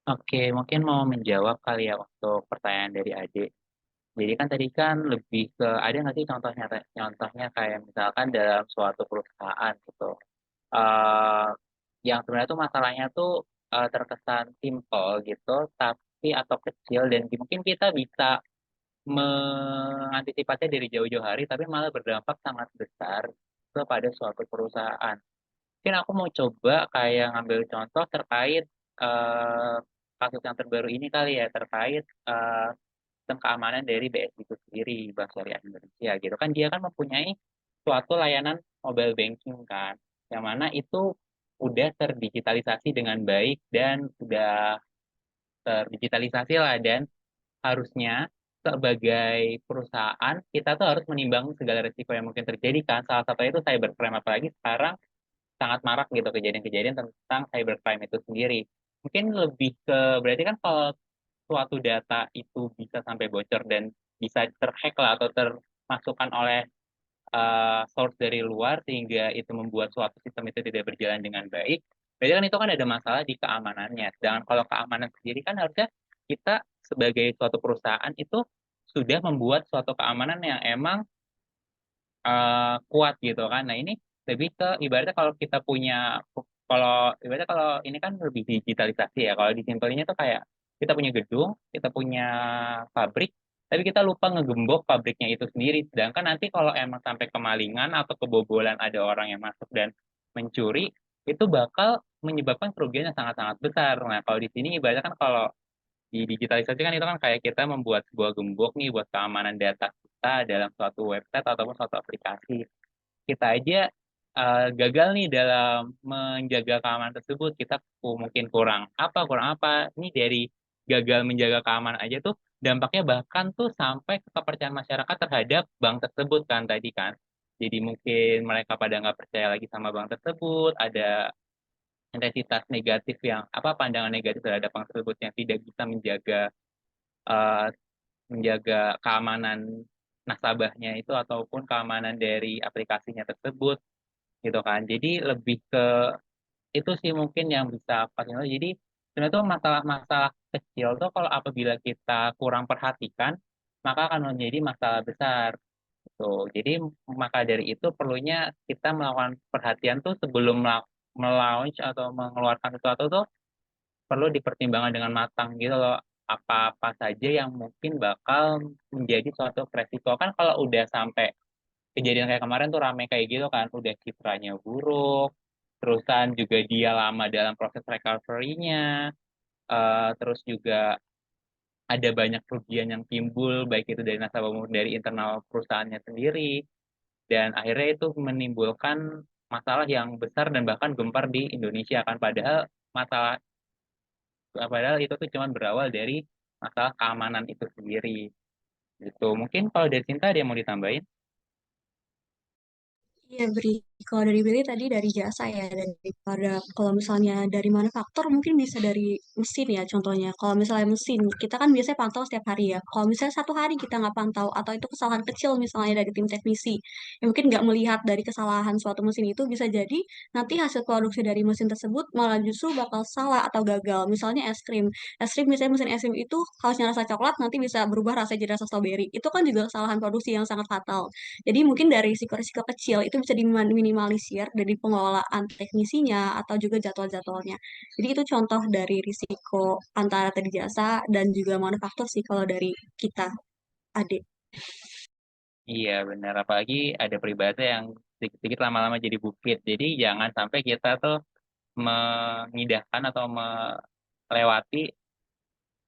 Oke, mungkin mau menjawab kali ya untuk pertanyaan dari adik. Jadi kan tadi kan lebih ke ada nggak sih contohnya kayak misalkan dalam suatu perusahaan gitu, eh yang sebenarnya tuh masalahnya tuh terkesan simple gitu, tapi atau kecil dan mungkin kita bisa mengantisipasinya dari jauh-jauh hari, tapi malah berdampak sangat besar kepada suatu perusahaan. Mungkin aku mau coba kayak ngambil contoh terkait eh, kasus yang terbaru ini kali ya, terkait sistem keamanan dari BSI itu sendiri, Bank Syariah Indonesia gitu kan. Dia kan mempunyai suatu layanan mobile banking kan, yang mana itu udah terdigitalisasi dengan baik dan udah terdigitalisasi lah, dan harusnya sebagai perusahaan kita tuh harus menimbang segala risiko yang mungkin terjadi kan. Salah satunya itu cybercrime, apalagi sekarang sangat marak gitu kejadian-kejadian tentang cybercrime itu sendiri. Mungkin lebih ke berarti kan kalau suatu data itu bisa sampai bocor dan bisa terhack lah atau termasukkan oleh source dari luar sehingga itu membuat suatu sistem itu tidak berjalan dengan baik, berarti kan itu kan ada masalah di keamanannya. Sedangkan kalau keamanan sendiri kan harusnya kita sebagai suatu perusahaan itu sudah membuat suatu keamanan yang emang kuat gitu kan. Nah ini lebih ke ibaratnya kalau ibaratnya kalau ini kan lebih digitalisasi ya. Kalau disimpelinnya tuh kayak kita punya gedung, kita punya pabrik, tapi kita lupa ngegembok pabriknya itu sendiri. Sedangkan nanti kalau emang sampai kemalingan atau kebobolan ada orang yang masuk dan mencuri, itu bakal menyebabkan kerugian yang sangat-sangat besar. Nah, kalau di sini ibaratnya kan kalau di digitalisasi kan itu kan kayak kita membuat sebuah gembok nih buat keamanan data kita dalam suatu website ataupun suatu aplikasi. Kita aja gagal nih dalam menjaga keamanan tersebut. Kita mungkin kurang apa. Ini dari gagal menjaga keamanan aja tuh dampaknya bahkan tuh sampai ke kepercayaan masyarakat terhadap bank tersebut kan tadi kan. Jadi mungkin mereka pada nggak percaya lagi sama bank tersebut, ada intensitas negatif yang pandangan negatif terhadap bank tersebut yang tidak bisa eh, menjaga keamanan nasabahnya itu ataupun keamanan dari aplikasinya tersebut gitu kan. Jadi lebih ke itu sih mungkin yang bisa jadi sebenarnya tuh masalah-masalah kecil tuh kalau apabila kita kurang perhatikan maka akan menjadi masalah besar gitu. Jadi maka dari itu perlunya kita melakukan perhatian tuh sebelum melaunch atau mengeluarkan sesuatu tuh perlu dipertimbangkan dengan matang gitu loh. Apa-apa saja yang mungkin bakal menjadi suatu resiko kan kalau udah sampai kejadian kayak kemarin tuh rame kayak gitu kan, udah citranya buruk, terusan juga dia lama dalam proses recovery-nya, terus juga ada banyak kerugian yang timbul, baik itu dari nasabah maupun dari internal perusahaannya sendiri, dan akhirnya itu menimbulkan masalah yang besar dan bahkan gempar di Indonesia kan, masalah padahal itu tuh cuma berawal dari masalah keamanan itu sendiri. Gitu. Mungkin kalau dari Cinta ada yang mau ditambahin? Iya, kalau dari Beli tadi dari jasa ya, daripada kalau misalnya dari manufaktur mungkin bisa dari mesin ya contohnya. Kalau misalnya mesin, kita kan biasanya pantau setiap hari ya. Kalau misalnya satu hari kita nggak pantau, atau itu kesalahan kecil misalnya dari tim teknisi, yang mungkin nggak melihat dari kesalahan suatu mesin itu, bisa jadi nanti hasil produksi dari mesin tersebut malah justru bakal salah atau gagal. Misalnya es krim. Es krim misalnya mesin es krim itu harusnya rasa coklat, nanti bisa berubah rasanya jadi rasa stroberi. Itu kan juga kesalahan produksi yang sangat fatal. Jadi mungkin dari risiko-risiko kecil itu bisa diminimalisir dari pengelolaan teknisinya atau juga jadwal-jadwalnya. Jadi itu contoh dari risiko antara tadi jasa dan juga manufaktur sih kalau dari kita, adik. Iya benar, apalagi ada peribahasa yang sedikit-sedikit lama-lama jadi bukit. Jadi jangan sampai kita tuh mengindahkan atau melewati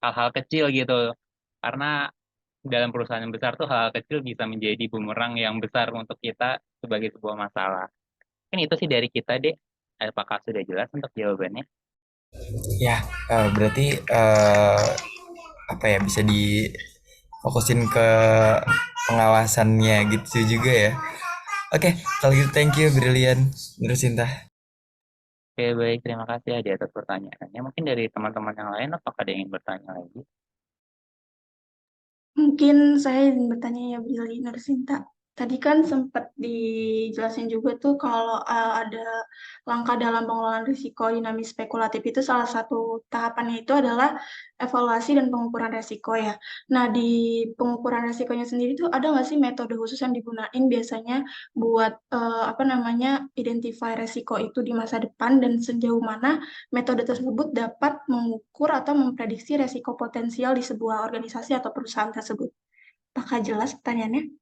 hal-hal kecil gitu. Karena dalam perusahaan yang besar tuh hal-hal kecil bisa menjadi bumerang yang besar untuk kita sebagai sebuah masalah. Kan itu sih dari kita, Dek. Apakah sudah jelas untuk jawabannya? Ya, berarti apa ya, bisa difokusin ke pengawasannya gitu juga ya. Oke, kalau gitu thank you Brilian, terus Cinta. Oke, baik. Terima kasih ya di atas pertanyaannya. Mungkin dari teman-teman yang lain, apakah ada yang ingin bertanya lagi? Mungkin saya ingin bertanya ya Billy Nursinta. Tadi kan sempat dijelasin juga tuh kalau ada langkah dalam pengelolaan risiko dinamis spekulatif itu salah satu tahapannya itu adalah evaluasi dan pengukuran risiko ya. Nah di pengukuran risikonya sendiri tuh ada nggak sih metode khusus yang digunain biasanya buat apa namanya identify risiko itu di masa depan dan sejauh mana metode tersebut dapat mengukur atau memprediksi risiko potensial di sebuah organisasi atau perusahaan tersebut. Apakah jelas pertanyaannya?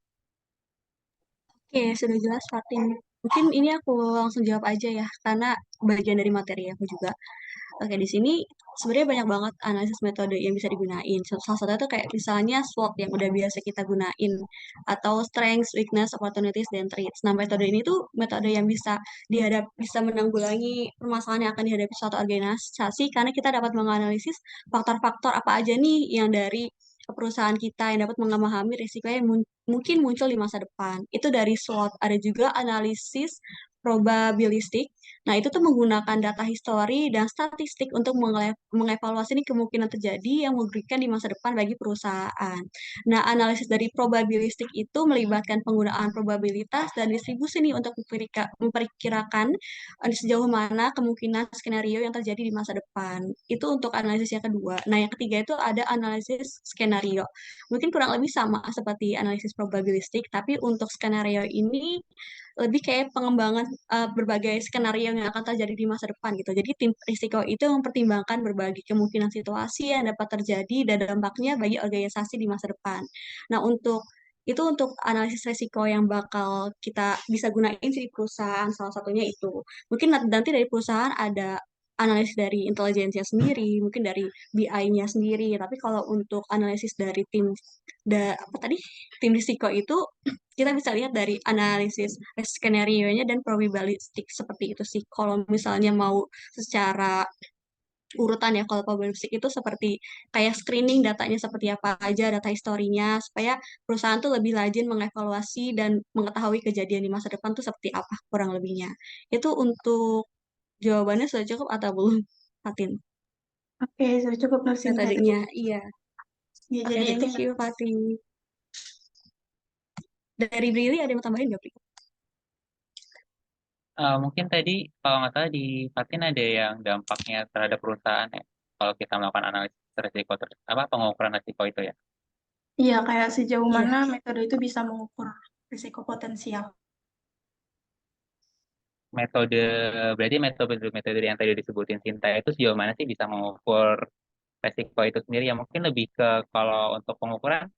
Oke, sudah jelas Fatin. Mungkin ini aku langsung jawab aja ya, karena bagian dari materi aku juga. Oke, di sini sebenarnya banyak banget analisis metode yang bisa digunain. Salah satunya tuh kayak misalnya SWOT yang udah biasa kita gunain, atau strengths, weakness, opportunities, dan traits. Nah, metode ini tuh metode yang bisa menanggulangi permasalahan yang akan dihadapi suatu organisasi karena kita dapat menganalisis faktor-faktor apa aja nih yang dari perusahaan kita yang dapat memahami risiko yang mungkin muncul di masa depan. Itu dari SWOT. Ada juga analisis probabilistik. Nah, itu tuh menggunakan data histori dan statistik untuk mengevaluasi nih kemungkinan terjadi yang merugikan di masa depan bagi perusahaan. Nah, analisis dari probabilistik itu melibatkan penggunaan probabilitas dan distribusi nih untuk memperkirakan sejauh mana kemungkinan skenario yang terjadi di masa depan. Itu untuk analisis yang kedua. Nah, yang ketiga itu ada analisis skenario. Mungkin kurang lebih sama seperti analisis probabilistik, tapi untuk skenario ini lebih kayak pengembangan berbagai skenario yang akan terjadi di masa depan gitu. Jadi tim risiko itu mempertimbangkan berbagai kemungkinan situasi yang dapat terjadi dan dampaknya bagi organisasi di masa depan. Nah, untuk analisis risiko yang bakal kita bisa gunain sih di perusahaan, salah satunya itu. Mungkin nanti dari perusahaan ada analisis dari intelijensia sendiri, mungkin dari BI-nya sendiri. Tapi kalau untuk analisis dari apa tadi, tim risiko itu kita bisa lihat dari analisis skenario-nya dan probabilistik seperti itu sih. Kalau misalnya mau secara urutan ya, kalau probabilistik itu seperti kayak screening datanya seperti apa aja, data historinya, supaya perusahaan tuh lebih rajin mengevaluasi dan mengetahui kejadian di masa depan tuh seperti apa kurang lebihnya. Itu untuk jawabannya sudah cukup atau belum, Fatin? Oke, sudah cukup Ya Nursinta. tadinya, iya. Ya, Oke, jadi ini thank you, Fatin. Dari Brili ada yang mau tambahin nggak, Bri? Mungkin tadi kalau nggak salah di Fatin ada yang dampaknya terhadap perusahaan ya. Kalau kita melakukan analisis risiko, pengukuran risiko itu ya. iya kayak sejauh Iya. mana metode itu bisa mengukur risiko potensial. Metode, berarti metode yang tadi disebutin Sinta itu sejauh mana sih bisa mengukur risiko itu sendiri ya. Mungkin lebih ke kalau untuk pengukuran,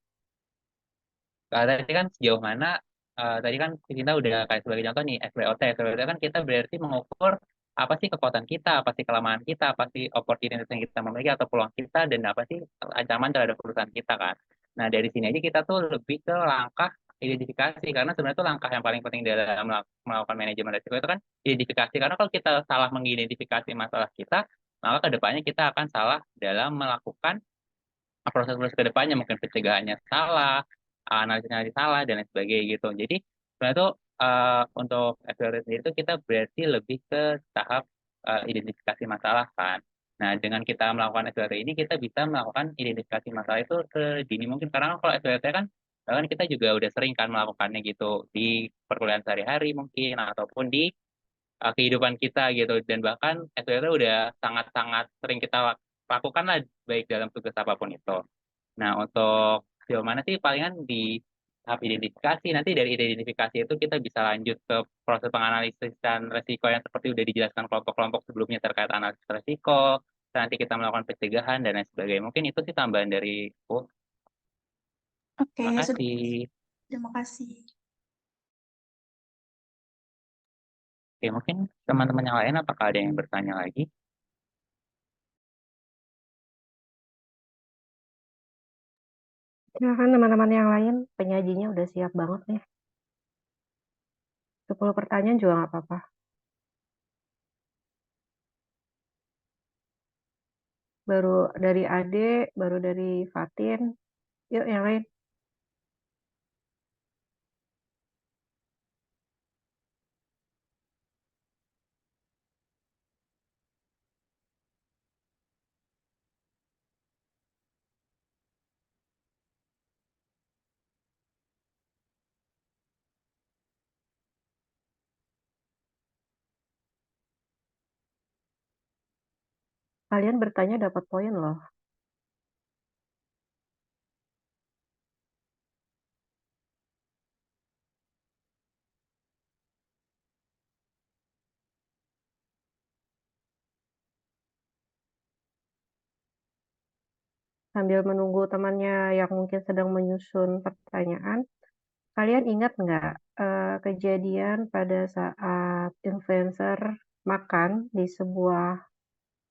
tadi kan sejauh mana, tadi kan kita udah kayak sebagai contoh nih SWOT. SWOT kan kita berarti mengukur apa sih kekuatan kita, apa sih kelemahan kita, apa sih opportunity yang kita memiliki atau peluang kita, dan apa sih ancaman terhadap perusahaan kita kan. Nah, dari sini aja kita tuh lebih ke langkah identifikasi, karena sebenarnya tuh langkah yang paling penting dalam melakukan manajemen risiko itu kan identifikasi. Karena kalau kita salah mengidentifikasi masalah kita, maka kedepannya kita akan salah dalam melakukan proses-proses ke depannya, mungkin pencegahannya salah, analisisnya salah, dan lain sebagainya gitu. Jadi sebenarnya tuh untuk SWOT sendiri itu kita berarti lebih ke tahap identifikasi masalah kan. Nah, dengan kita melakukan SWOT ini, kita bisa melakukan identifikasi masalah itu sedini mungkin. Karena kan kalau SWOT kan, bahkan kita juga udah sering kan melakukannya gitu di perkuliahan sehari-hari mungkin, ataupun di kehidupan kita gitu. Dan bahkan SWOT udah sangat-sangat sering kita lakukan lah, baik dalam tugas apapun itu. Nah, untuk sejauh mana sih palingan di tahap identifikasi. Nanti dari identifikasi itu kita bisa lanjut ke proses penganalisan resiko yang seperti udah dijelaskan kelompok-kelompok sebelumnya terkait analisis resiko. Nanti kita melakukan pencegahan dan lain sebagainya. Mungkin itu sih tambahan dari aku. Oke, Terima sudah. kasih. Terima kasih. Oke, mungkin teman-teman yang lain apakah ada yang bertanya lagi? Silakan teman-teman yang lain, penyajinya udah siap banget nih. 10 pertanyaan juga nggak apa-apa. Baru dari Ade, baru dari Fatin. Yuk yang lain. Kalian bertanya dapat poin loh. Sambil menunggu temannya yang mungkin sedang menyusun pertanyaan, kalian ingat nggak kejadian pada saat influencer makan di sebuah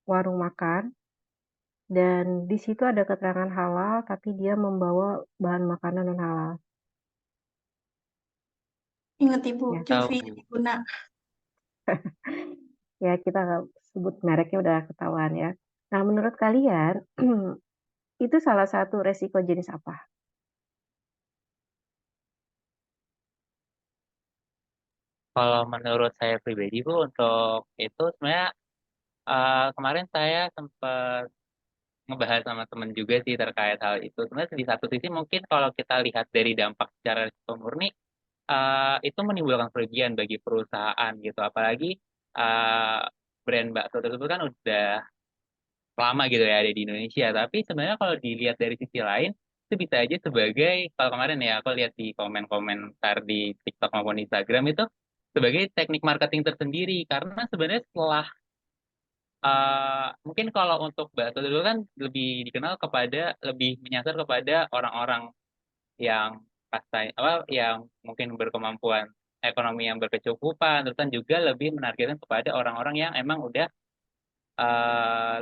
warung makan dan di situ ada keterangan halal tapi dia membawa bahan makanan non halal. Ingat Ibu, Ya, Jufri Tahu. Guna. ya kita nggak sebut mereknya udah ketahuan ya. Nah, menurut kalian itu salah satu resiko jenis apa? Kalau menurut saya pribadi Bu, untuk itu sebenarnya kemarin saya sempat ngebahas sama temen juga sih terkait hal itu. Sebenarnya di satu sisi mungkin kalau kita lihat dari dampak secara risiko murni, itu menimbulkan kerugian bagi perusahaan gitu. Apalagi uh, brand bakso tersebut kan udah lama gitu ya ada di Indonesia. Tapi sebenarnya kalau dilihat dari sisi lain, itu bisa aja sebagai, kalau kemarin ya aku lihat di komen-komentar di TikTok maupun Instagram itu, sebagai teknik marketing tersendiri. Karena sebenarnya setelah mungkin kalau untuk bakso dulu kan lebih dikenal kepada lebih menyasar kepada orang-orang yang pasti apa yang mungkin berkemampuan ekonomi yang berkecukupan, terus kan juga lebih menargetkan kepada orang-orang yang emang udah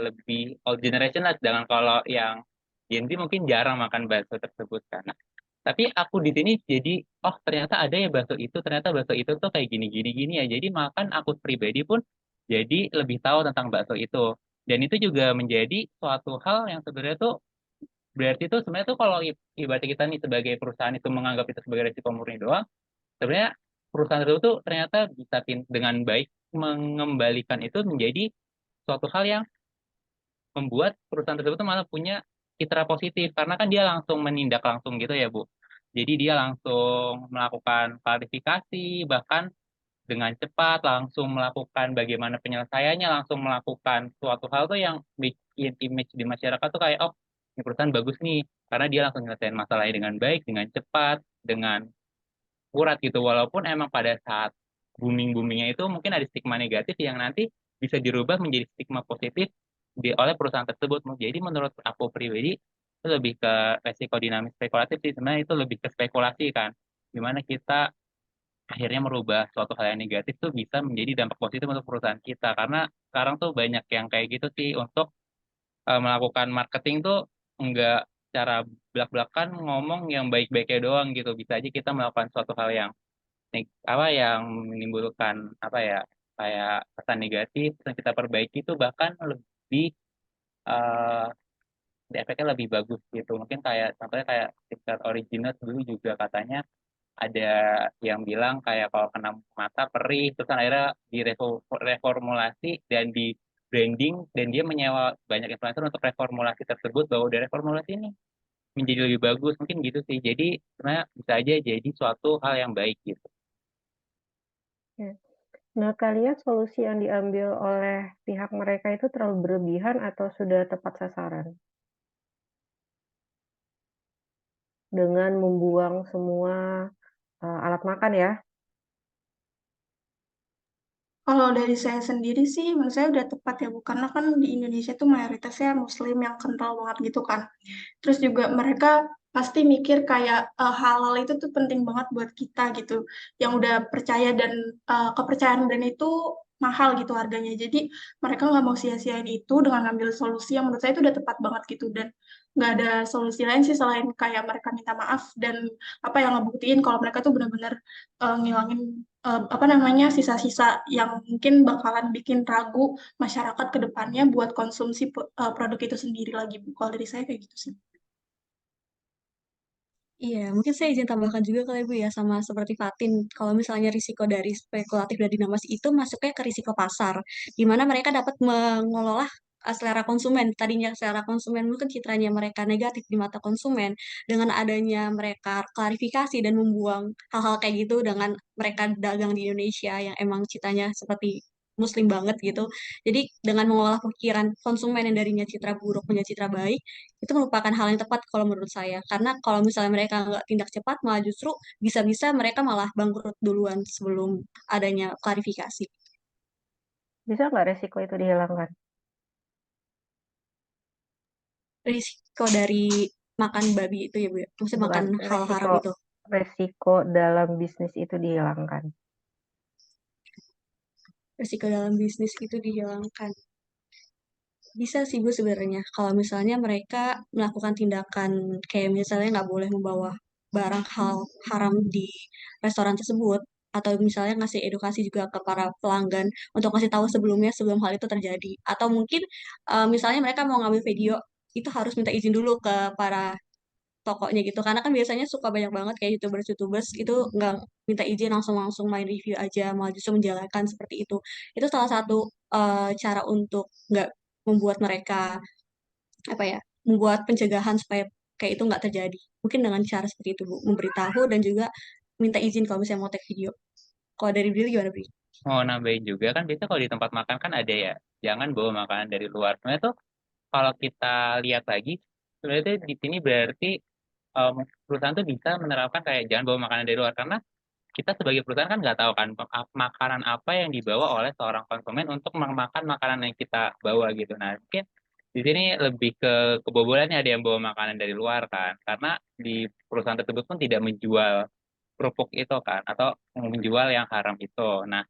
lebih old generation lah. Sedangkan kalau yang Gen Z mungkin jarang makan bakso tersebut kan. Nah, tapi aku di sini jadi oh ternyata ada ya bakso itu, ternyata bakso itu tuh kayak gini gini gini ya. Jadi makan aku pribadi pun jadi lebih tahu tentang bakso itu. Dan itu juga menjadi suatu hal yang sebenarnya tuh berarti tuh sebenarnya tuh kalau ibarat kita nih sebagai perusahaan itu menganggap itu sebagai resiko murni doang, sebenarnya perusahaan itu tuh ternyata bisa dengan baik mengembalikan itu menjadi suatu hal yang membuat perusahaan tersebut tuh malah punya citra positif karena kan dia langsung menindak langsung gitu ya Bu. Jadi dia langsung melakukan klarifikasi bahkan dengan cepat langsung melakukan bagaimana penyelesaiannya langsung melakukan suatu hal tuh yang bikin image di masyarakat tuh kayak oh ini perusahaan bagus nih karena dia langsung nyelesain masalahnya dengan baik dengan cepat dengan akurat gitu walaupun emang pada saat booming-boomingnya itu mungkin ada stigma negatif yang nanti bisa dirubah menjadi stigma positif oleh perusahaan tersebut. Jadi menurut aku pribadi itu lebih ke resiko dinamis spekulatif sih sebenarnya itu lebih ke spekulasi kan gimana kita akhirnya merubah suatu hal yang negatif tuh bisa menjadi dampak positif untuk perusahaan kita karena sekarang tuh banyak yang kayak gitu sih untuk melakukan marketing tuh enggak cara belak-belakan ngomong yang baik-baiknya doang gitu bisa aja kita melakukan suatu hal yang apa yang menimbulkan apa ya kayak kesan negatif dan kita perbaiki itu bahkan lebih eh efeknya lebih bagus gitu mungkin kayak contohnya kayak tingkat original dulu juga katanya ada yang bilang kayak kalau kena mata perih terus kan akhirnya direformulasi dan di branding dan dia menyewa banyak influencer untuk reformulasi tersebut bahwa udah reformulasi ini menjadi lebih bagus mungkin gitu sih jadi sebenarnya bisa aja jadi suatu hal yang baik gitu. Ya. Nah, kalian solusi yang diambil oleh pihak mereka itu terlalu berlebihan atau sudah tepat sasaran? Dengan membuang semua alat makan ya. Kalau dari saya sendiri sih, menurut saya udah tepat ya, Bu. Karena kan di Indonesia tuh mayoritasnya Muslim yang kental banget gitu kan. Terus juga mereka pasti mikir kayak halal itu tuh penting banget buat kita gitu. Yang udah percaya dan kepercayaan brand itu mahal gitu harganya. Jadi mereka nggak mau sia-siain itu dengan ngambil solusi yang menurut saya itu udah tepat banget gitu. Dan nggak ada solusi lain sih selain kayak mereka minta maaf dan apa yang ngebuktiin kalau mereka tuh benar-benar ngilangin apa namanya sisa-sisa yang mungkin bakalan bikin ragu masyarakat ke depannya buat konsumsi produk itu sendiri lagi Bu. Kalau dari saya kayak gitu sih. Iya, mungkin saya izin tambahkan juga kali Bu ya, sama seperti Fatin. Kalau misalnya risiko dari spekulatif dan dinamasi itu masuknya ke risiko pasar, di mana mereka dapat mengelola selera konsumen. Tadinya selera konsumen mungkin citranya mereka negatif di mata konsumen, dengan adanya mereka klarifikasi dan membuang hal-hal kayak gitu dengan mereka dagang di Indonesia yang emang citranya seperti Muslim banget gitu. Jadi dengan mengolah pikiran konsumen yang darinya citra buruk menjadi citra baik, itu merupakan hal yang tepat kalau menurut saya. Karena kalau misalnya mereka nggak tindak cepat, malah justru bisa-bisa mereka malah bangkrut duluan sebelum adanya klarifikasi. Bisa nggak resiko itu dihilangkan? Risiko dari makan babi itu ya Bu ya, maksudnya Bukan makan hal haram resiko itu. resiko dalam bisnis itu dihilangkan. Risiko dalam bisnis itu dihilangkan. Bisa sih Bu sebenarnya. Kalau misalnya mereka melakukan tindakan kayak misalnya nggak boleh membawa barang hal haram di restoran tersebut, atau misalnya ngasih edukasi juga ke para pelanggan untuk ngasih tahu sebelumnya sebelum hal itu terjadi. Atau mungkin misalnya mereka mau ngambil video itu harus minta izin dulu ke para tokonya gitu. Karena kan biasanya suka banyak banget kayak YouTubers itu nggak minta izin langsung main review aja, malah justru menjalankan seperti itu. Itu salah satu cara untuk nggak membuat mereka apa ya, membuat pencegahan supaya kayak itu nggak terjadi. Mungkin dengan cara seperti itu, Bu, memberitahu dan juga minta izin kalau misalnya mau take video. Kalau dari Billy gimana, Billy? Mau nambahin juga kan biasanya kalau di tempat makan kan ada ya, jangan bawa makanan dari luar. Sebenarnya tuh kalau kita lihat lagi, sebenarnya tuh di sini berarti perusahaan tuh bisa menerapkan kayak jangan bawa makanan dari luar karena kita sebagai perusahaan kan nggak tahu kan makanan apa yang dibawa oleh seorang konsumen untuk memakan makanan yang kita bawa gitu. Nah, mungkin di sini lebih ke kebobolannya ada yang bawa makanan dari luar kan, karena di perusahaan tersebut pun tidak menjual kerupuk itu kan, atau menjual yang haram itu. Nah,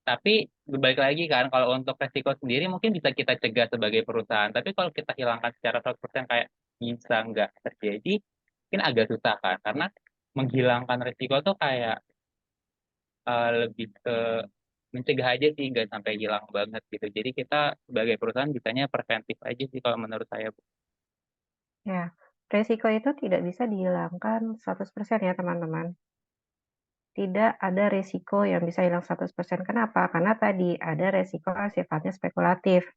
tapi berbalik lagi kan, kalau untuk resiko sendiri mungkin bisa kita cegah sebagai perusahaan. Tapi kalau kita hilangkan secara 100% kayak bisa nggak terjadi, mungkin agak susah kan. Karena menghilangkan resiko tuh kayak lebih ke mencegah aja sih, nggak sampai hilang banget gitu. Jadi kita sebagai perusahaan bisanya preventif aja sih kalau menurut saya, Bu. Ya, resiko itu tidak bisa dihilangkan 100% ya teman-teman. Tidak ada resiko yang bisa hilang 100%. Kenapa? Karena tadi ada resiko yang sifatnya spekulatif.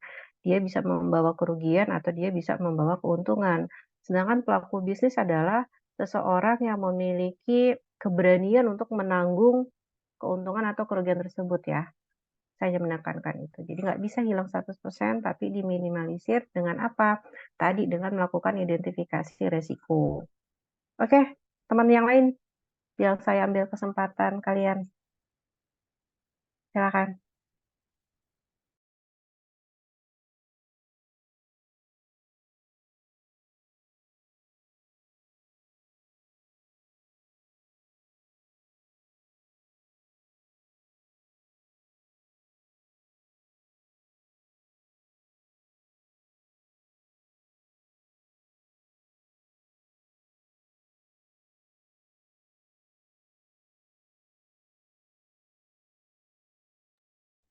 Dia bisa membawa kerugian atau dia bisa membawa keuntungan. Sedangkan pelaku bisnis adalah seseorang yang memiliki keberanian untuk menanggung keuntungan atau kerugian tersebut ya. Saya menekankan itu. Jadi nggak bisa hilang 100%, tapi diminimalisir dengan apa? Tadi dengan melakukan identifikasi resiko. Oke, teman yang lain, biar saya ambil kesempatan kalian. Silakan.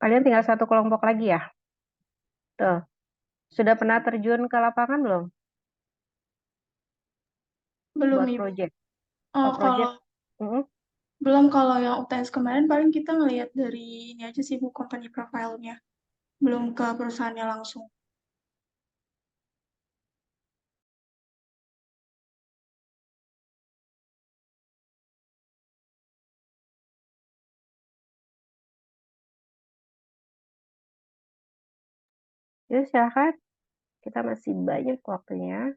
Kalian tinggal satu kelompok lagi ya? Tuh. Sudah pernah terjun ke lapangan belum? Belum, Buat Ibu. project. Oh, Project. kalau belum, kalau yang UTS kemarin paling kita ngelihat dari ini aja sih, Bu, company profile-nya. Belum ke perusahaannya langsung. Ya, silakan. Kita masih banyak waktunya.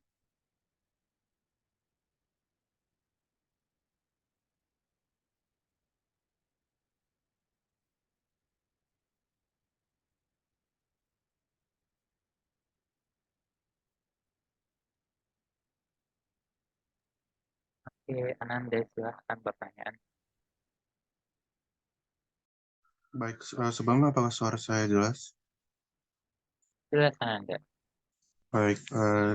Oke, Ananda silahkan pertanyaan. Baik, sebelumnya apakah suara saya jelas? Jelas Ananda. Baik,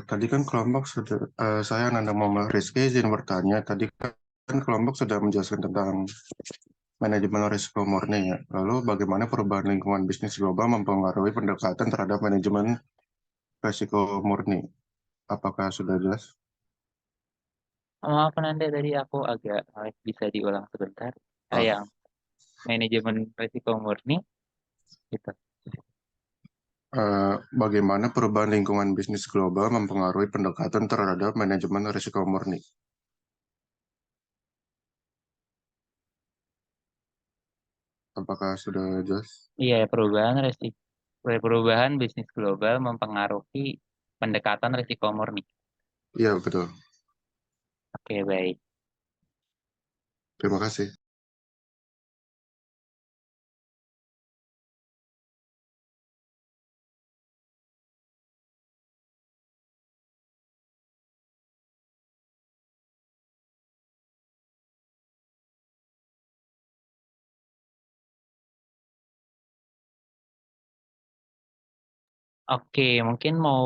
tadi kan kelompok sudah, saya Nanda Muhammad Rizky izin bertanya, tadi kan kelompok sudah menjelaskan tentang manajemen risiko murni ya. Lalu bagaimana perubahan lingkungan bisnis global mempengaruhi pendekatan terhadap manajemen risiko murni? Apakah sudah jelas? Maaf Ananda, tadi aku agak bisa diulang sebentar. Yang manajemen risiko murni gitu. Bagaimana perubahan lingkungan bisnis global mempengaruhi pendekatan terhadap manajemen risiko murni? Apakah sudah jelas? Iya, perubahan bisnis global mempengaruhi pendekatan risiko murni. Iya, betul. Oke, baik. Terima kasih. Oke, mungkin mau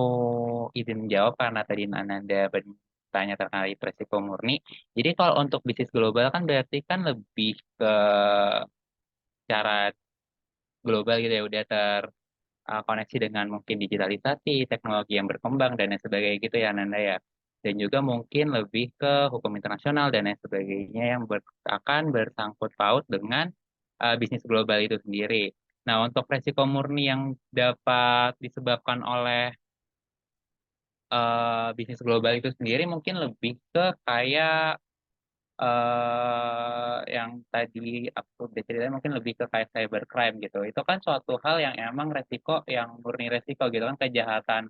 izin menjawab karena tadi Ananda bertanya terkait risiko murni. Jadi kalau untuk bisnis global kan berarti kan lebih ke cara global gitu ya, udah terkoneksi dengan mungkin digitalisasi, teknologi yang berkembang dan lain sebagainya gitu ya Ananda ya. dan juga mungkin lebih ke hukum internasional dan lain sebagainya yang akan bersangkut paut dengan bisnis global itu sendiri. Nah, untuk resiko murni yang dapat disebabkan oleh bisnis global itu sendiri mungkin lebih ke kayak yang tadi aku udah ceritain mungkin lebih ke kayak cybercrime gitu. Itu kan suatu hal yang emang resiko yang murni resiko gitu kan, kejahatan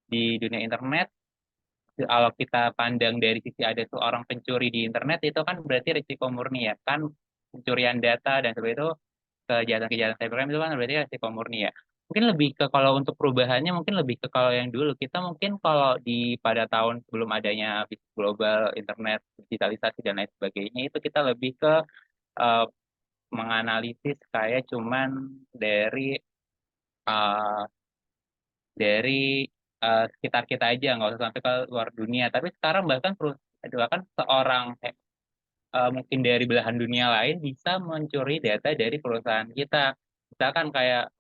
di dunia internet. Kalau kita pandang dari sisi ada tuh orang pencuri di internet itu kan berarti risiko murni ya kan, pencurian data dan sebagainya itu, kejahatan-kejahatan cybercrime itu kan berarti resiko murni ya. Mungkin lebih ke kalau untuk perubahannya mungkin lebih ke kalau yang dulu kita mungkin kalau pada tahun sebelum adanya bisnis global, internet, digitalisasi dan lain sebagainya itu kita lebih ke eh, menganalisis kayak cuman dari eh, dari sekitar kita aja, nggak usah sampai ke luar dunia. Tapi sekarang bahkan seorang mungkin dari belahan dunia lain bisa mencuri data dari perusahaan kita. Misalkan kayak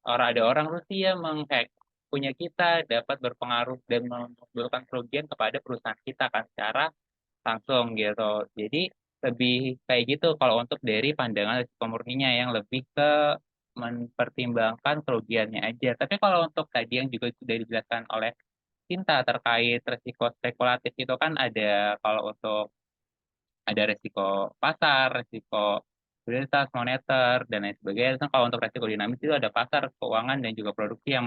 ada orang Rusia menghack punya kita, dapat berpengaruh dan menimbulkan kerugian kepada perusahaan kita kan secara langsung gitu. Jadi lebih kayak gitu kalau untuk dari pandangan risiko murninya yang lebih ke mempertimbangkan kerugiannya aja. Tapi kalau untuk tadi yang juga sudah dijelaskan oleh Cinta terkait risiko spekulatif itu kan ada, kalau untuk ada risiko pasar, risiko likuiditas moneter dan lain sebagainya. Kan kalau untuk risiko dinamis itu ada pasar keuangan dan juga produksi yang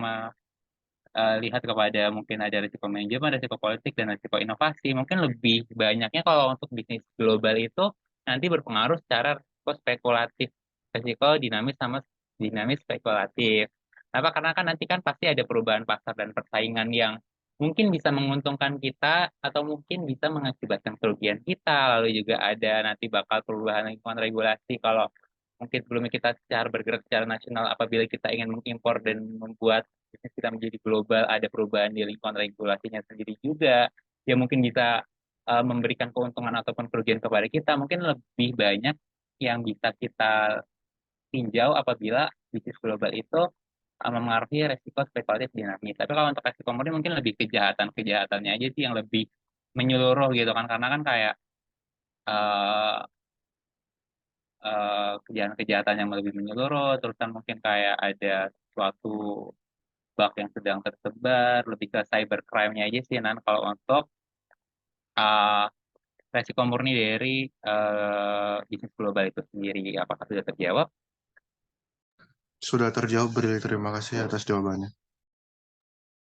lihat kepada mungkin ada risiko manajemen, risiko politik, dan risiko inovasi. Mungkin lebih banyaknya kalau untuk bisnis global itu nanti berpengaruh secara risiko spekulatif, risiko dinamis sama dinamis spekulatif. Apa karena kan nanti kan pasti ada perubahan pasar dan persaingan yang mungkin bisa menguntungkan kita atau mungkin bisa mengakibatkan kerugian kita. Lalu juga ada nanti bakal perubahan lingkungan regulasi kalau mungkin sebelumnya kita secara bergerak secara nasional, apabila kita ingin mengimpor dan membuat bisnis kita menjadi global, ada perubahan di lingkungan regulasinya sendiri juga. Ya mungkin bisa memberikan keuntungan ataupun kerugian kepada kita. Mungkin lebih banyak yang bisa kita tinjau apabila bisnis global itu memengaruhi resiko spekulatif dinamis. Tapi kalau untuk resiko murni mungkin lebih kejahatan-kejahatannya aja sih yang lebih menyeluruh gitu kan. Karena kan kayak eh, kejahatan-kejahatan yang lebih menyeluruh, terus kan mungkin kayak ada suatu bug yang sedang tersebar, lebih ke cybercrime-nya aja sih, Nan. Kalau untuk uh, resiko murni dari bisnis global itu sendiri, apakah sudah terjawab? Sudah terjawab, Brili. Terima kasih atas jawabannya.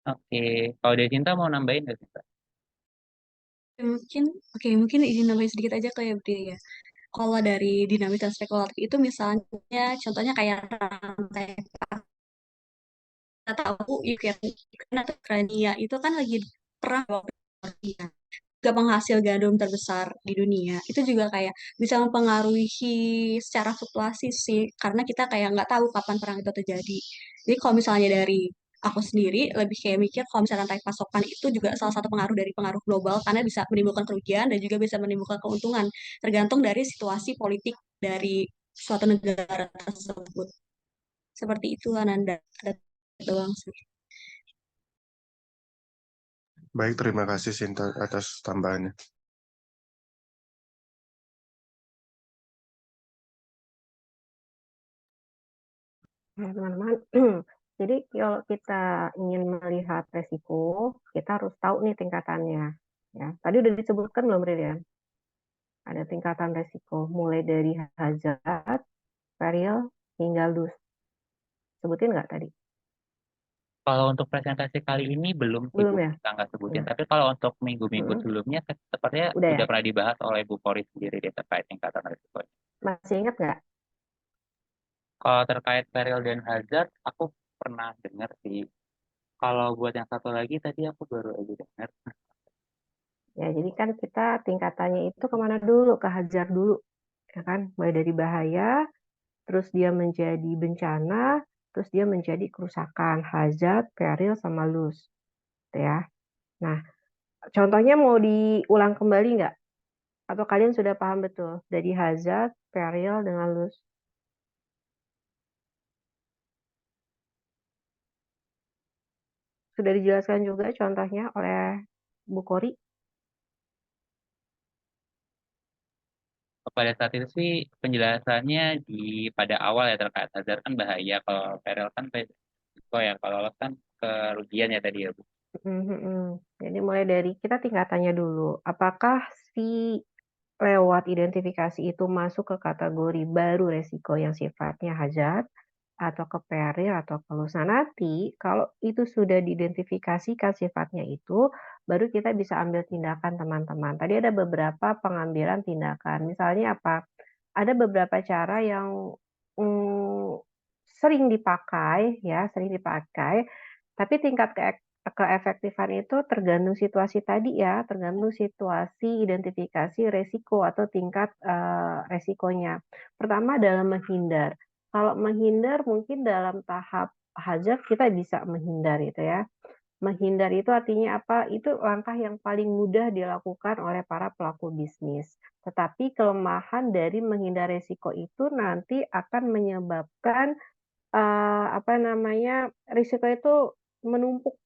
Oke, kalau dari Cinta mau nambahin nggak Cinta? Mungkin, mungkin izin nambahin sedikit aja kayak Bri ya. Kalau dari dinamis dan spekulatif itu misalnya, contohnya kayak rantai kita tahu Ukraina atau Ukraina itu kan lagi perang juga penghasil gandum terbesar di dunia. Itu juga kayak bisa mempengaruhi secara fluktuasi sih, karena kita kayak nggak tahu kapan perang itu terjadi. Jadi kalau misalnya dari aku sendiri lebih kayak mikir kalau misalnya rantai pasokan itu juga salah satu pengaruh dari pengaruh global karena bisa menimbulkan kerugian dan juga bisa menimbulkan keuntungan tergantung dari situasi politik dari suatu negara tersebut. Seperti itu Ananda. Ada doang sih. Baik, terima kasih Sinta atas tambahannya. Ya, teman-teman. Jadi kalau kita ingin melihat resiko, kita harus tahu nih tingkatannya. Ya, tadi udah disebutkan belum, Brilian? Ada tingkatan resiko, mulai dari hazard, peril, hingga loss. Sebutin nggak tadi? Kalau untuk presentasi kali ini belum sih Belum Bu, ya? kita nggak sebutin. Nah, Tapi kalau untuk minggu-minggu sebelumnya, sepertinya udah ya? sudah pernah dibahas oleh Bu Pori sendiri deh terkait tingkatan risiko. Masih ingat nggak? Kalau terkait peril dan hazard, aku pernah dengar sih. Kalau buat yang satu lagi tadi aku baru aja dengar. Ya, jadi kan kita tingkatannya itu kemana dulu? Ke hazard dulu. Ya kan? Mulai dari bahaya, terus dia menjadi bencana, terus dia menjadi kerusakan, hazard, peril, sama loss. Gitu ya. Nah, contohnya mau diulang kembali nggak? Atau kalian sudah paham betul dari hazard, peril, dengan loss? Sudah dijelaskan juga contohnya oleh Bu Kori. pada saat itu sih penjelasannya pada awal ya terkait hazard kan bahaya, kalau peril kan resiko ya, kalau loss kan kerugian ya tadi ya Bu. Jadi mulai dari kita tingkatannya dulu. Apakah si lewat identifikasi itu masuk ke kategori baru resiko yang sifatnya hazard atau ke peril atau ke loss. Nah, nanti kalau itu sudah diidentifikasikan sifatnya itu, baru kita bisa ambil tindakan teman-teman. Tadi ada beberapa pengambilan tindakan. Misalnya apa? Ada beberapa cara yang sering dipakai ya, tapi tingkat keefektifan itu tergantung situasi tadi ya, tergantung situasi identifikasi resiko atau tingkat resikonya. Pertama adalah menghindar. Kalau menghindar mungkin dalam tahap hazard kita bisa menghindar itu ya. Menghindar itu artinya apa? Itu langkah yang paling mudah dilakukan oleh para pelaku bisnis. Tetapi kelemahan dari menghindar resiko itu nanti akan menyebabkan risiko itu menumpuk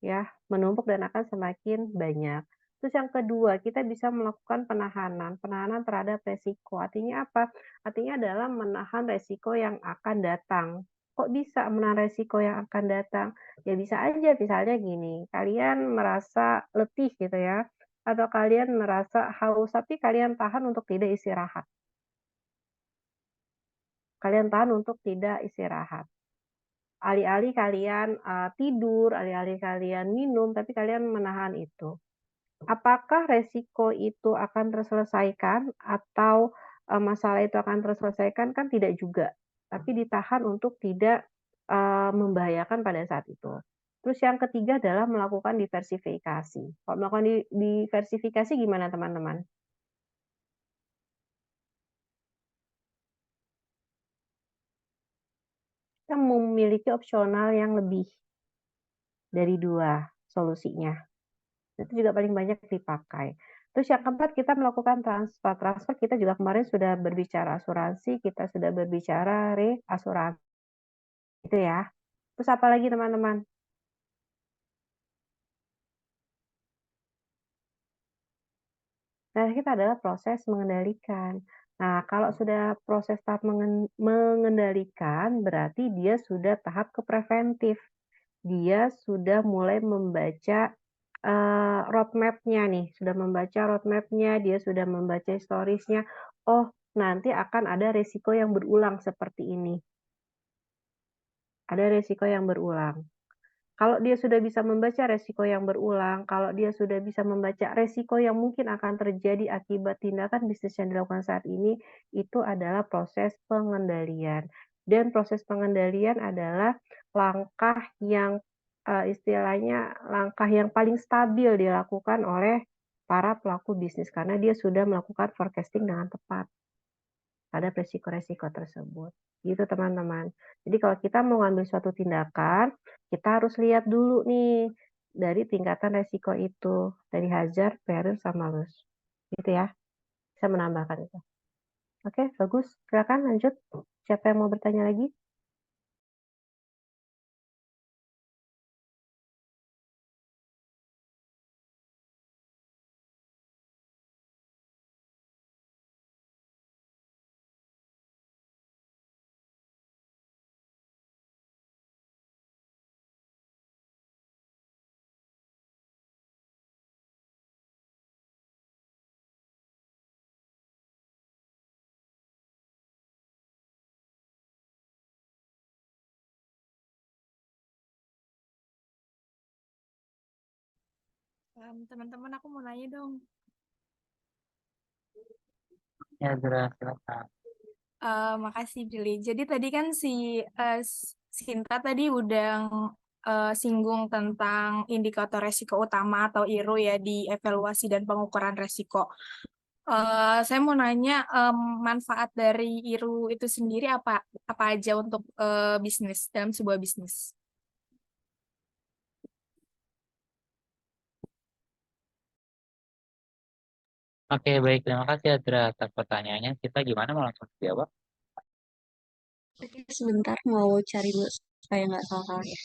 ya, menumpuk dan akan semakin banyak. Terus yang kedua, kita bisa melakukan penahanan terhadap resiko. Artinya apa? Artinya adalah menahan resiko yang akan datang. Kok bisa menahan resiko yang akan datang? Ya bisa aja, misalnya gini, kalian merasa letih gitu ya, atau kalian merasa haus, tapi kalian tahan untuk tidak istirahat. Kalian tahan untuk tidak istirahat. Alih-alih kalian tidur, alih-alih kalian minum, tapi kalian menahan itu. Apakah resiko itu akan terselesaikan atau masalah itu akan terselesaikan? Kan tidak juga, tapi ditahan untuk tidak membahayakan pada saat itu. Terus yang ketiga adalah melakukan diversifikasi. Kalau melakukan diversifikasi gimana teman-teman? Kita memiliki opsional yang lebih dari 2 solusinya. Itu juga paling banyak dipakai. Terus yang keempat, kita melakukan transfer. Transfer kita juga kemarin sudah berbicara asuransi, kita sudah berbicara reasuransi. Itu ya. Terus apa lagi teman-teman? Nah, kita adalah proses mengendalikan. Nah, kalau sudah proses tahap mengendalikan, berarti dia sudah tahap ke preventif. Dia sudah mulai membaca roadmap-nya nih, sudah membaca roadmap-nya, dia sudah membaca historisnya. Oh, nanti akan ada resiko yang berulang seperti ini. Ada resiko yang berulang. Kalau dia sudah bisa membaca resiko yang berulang, kalau dia sudah bisa membaca resiko yang mungkin akan terjadi akibat tindakan bisnis yang dilakukan saat ini, itu adalah proses pengendalian. Dan proses pengendalian adalah langkah yang istilahnya langkah yang paling stabil dilakukan oleh para pelaku bisnis karena dia sudah melakukan forecasting dengan tepat pada resiko-resiko tersebut. Gitu teman-teman. Jadi kalau kita mau ngambil suatu tindakan, kita harus lihat dulu nih dari tingkatan resiko itu, dari hazard, peril, sama loss. Gitu ya. Bisa menambahkan itu. Oke, bagus. Silakan lanjut. Siapa yang mau bertanya lagi? Teman-teman, aku mau nanya dong. Ya, jelas, silakan. Makasih, Billy. Jadi tadi kan si Sinta tadi udah singgung tentang indikator resiko utama atau IRU ya di evaluasi dan pengukuran resiko. Saya mau nanya manfaat dari IRU itu sendiri apa aja untuk bisnis dalam sebuah bisnis? Oke, baik. Terima kasih Adra atas pertanyaannya. Kita gimana mau langsung jawab? Oke, sebentar mau cari dulu supaya nggak salah-salah ya.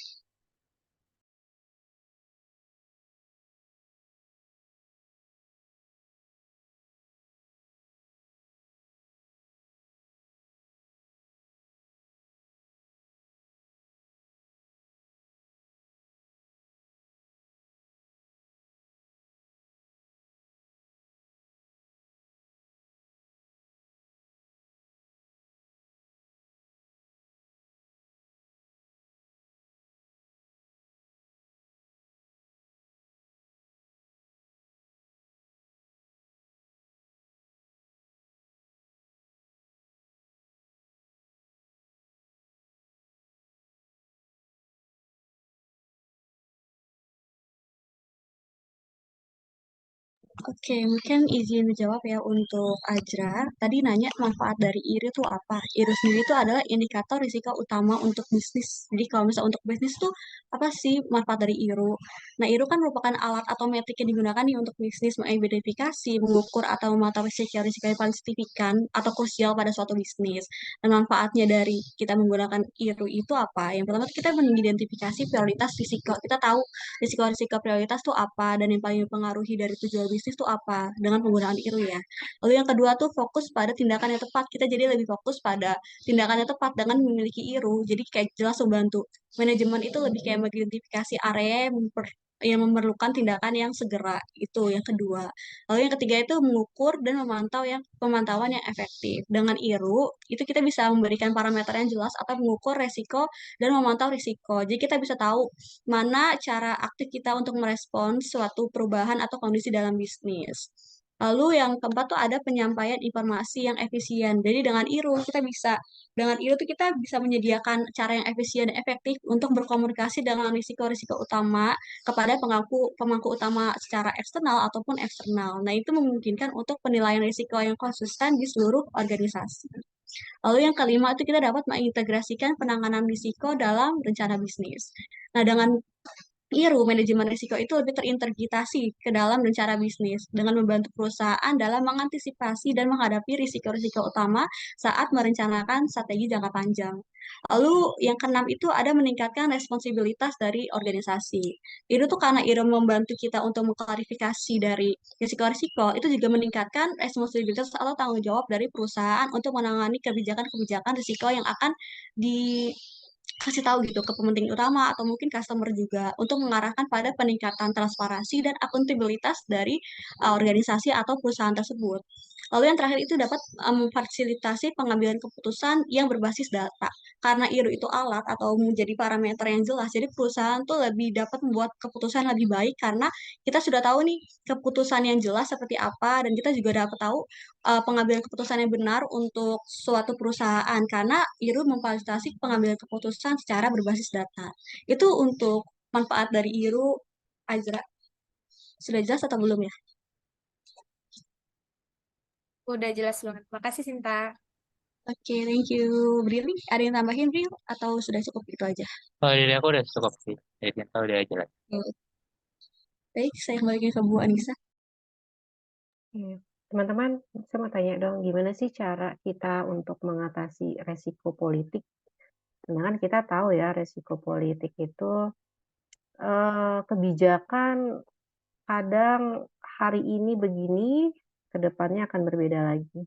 Oke, mungkin izin menjawab ya untuk Ajra. Tadi nanya manfaat dari IRI itu apa? IRI sendiri itu adalah indikator risiko utama untuk bisnis. Jadi kalau misalnya untuk bisnis tuh apa sih manfaat dari IRU? Nah, IRU kan merupakan alat atau metrik yang digunakan nih untuk bisnis mengidentifikasi, mengukur atau memantau risiko-risiko yang paling signifikan atau krusial pada suatu bisnis. Dan manfaatnya dari kita menggunakan IRU itu apa? Yang pertama kita mengidentifikasi prioritas risiko. Kita tahu risiko-risiko prioritas tuh apa dan yang paling mempengaruhi dari tujuan bisnis tuh apa dengan penggunaan IRU ya. Lalu yang kedua tuh fokus pada tindakan yang tepat. Kita jadi lebih fokus pada tindakan yang tepat dengan memiliki IRU. Jadi kayak jelas membantu. Manajemen itu lebih kayak mengidentifikasi area yang memerlukan tindakan yang segera. Itu yang kedua. Lalu yang ketiga itu mengukur dan pemantauan yang efektif. Dengan IRU itu kita bisa memberikan parameter yang jelas atau mengukur resiko dan memantau risiko. Jadi kita bisa tahu mana cara aktif kita untuk merespons suatu perubahan atau kondisi dalam bisnis. Lalu yang keempat tuh ada penyampaian informasi yang efisien. Jadi dengan IRU tuh kita bisa menyediakan cara yang efisien dan efektif untuk berkomunikasi dengan risiko-risiko utama kepada pemangku utama secara eksternal ataupun eksternal. Nah, itu memungkinkan untuk penilaian risiko yang konsisten di seluruh organisasi. Lalu yang kelima itu kita dapat mengintegrasikan penanganan risiko dalam rencana bisnis. Nah, dengan IRU, manajemen risiko itu lebih terintegrasi ke dalam rencana bisnis dengan membantu perusahaan dalam mengantisipasi dan menghadapi risiko-risiko utama saat merencanakan strategi jangka panjang. Lalu yang keenam itu ada meningkatkan responsibilitas dari organisasi. Itu tuh karena IRU membantu kita untuk mengklarifikasi dari risiko-risiko, itu juga meningkatkan responsibilitas atau tanggung jawab dari perusahaan untuk menangani kebijakan-kebijakan risiko yang akan dikasih tahu gitu ke pementing utama atau mungkin customer juga untuk mengarahkan pada peningkatan transparansi dan akuntabilitas dari organisasi atau perusahaan tersebut. Lalu yang terakhir itu dapat memfasilitasi pengambilan keputusan yang berbasis data. Karena IRU itu alat atau menjadi parameter yang jelas, jadi perusahaan tuh lebih dapat membuat keputusan lebih baik karena kita sudah tahu nih keputusan yang jelas seperti apa dan kita juga dapat tahu pengambilan keputusan yang benar untuk suatu perusahaan karena IRU memfasilitasi pengambilan keputusan secara berbasis data. Itu untuk manfaat dari IRU, Azra. Sudah jelas atau belum ya? Udah jelas banget. Makasih, Sinta. Oke, thank you. Brili, ada yang tambahin, Bril? Atau sudah cukup itu aja? Kalau dari aku udah cukup sih. Dari Tinta udah jelas. Baik, saya kembalikan ke Bu Anissa. Iya. Teman-teman, saya mau tanya dong, gimana sih cara kita untuk mengatasi resiko politik? Sedangkan kita tahu ya, resiko politik itu kebijakan kadang hari ini begini, ke depannya akan berbeda lagi.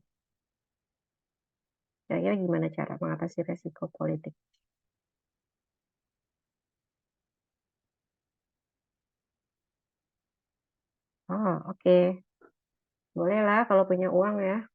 Kira-kira gimana cara mengatasi resiko politik? Oh, oke. Bolehlah kalau punya uang ya.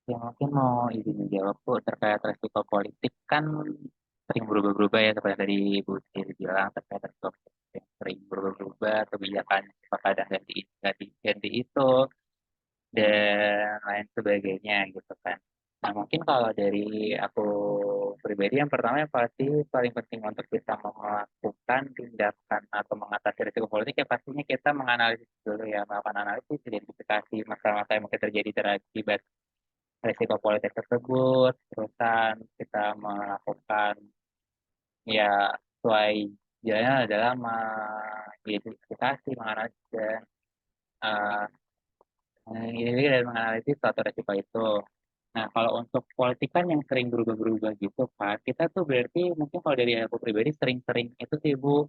Yang mungkin mau izin menjawab Bu terkait resiko politik kan sering berubah-ubah ya seperti tadi Bu Sri bilang terkait resiko politik yang sering berubah-ubah kebijakan suka kadang ganti itu dan lain sebagainya gitu kan. Nah mungkin kalau dari aku pribadi yang pertama yang pasti paling penting untuk kita melakukan tindakan atau mengatasi risiko politik ya pastinya kita menganalisis dulu ya melakukan analisis identifikasi masalah-masalah yang mungkin terjadi terkibat risiko politik tersebut, terusan kita melakukan ya sesuai jalannya adalah mengidentifikasi, menganalisis dan uh, menganalisis suatu risiko itu. Nah, kalau untuk politik kan yang sering berubah-berubah gitu kan, kita tuh berarti mungkin kalau dari aku pribadi sering-sering itu sih Bu,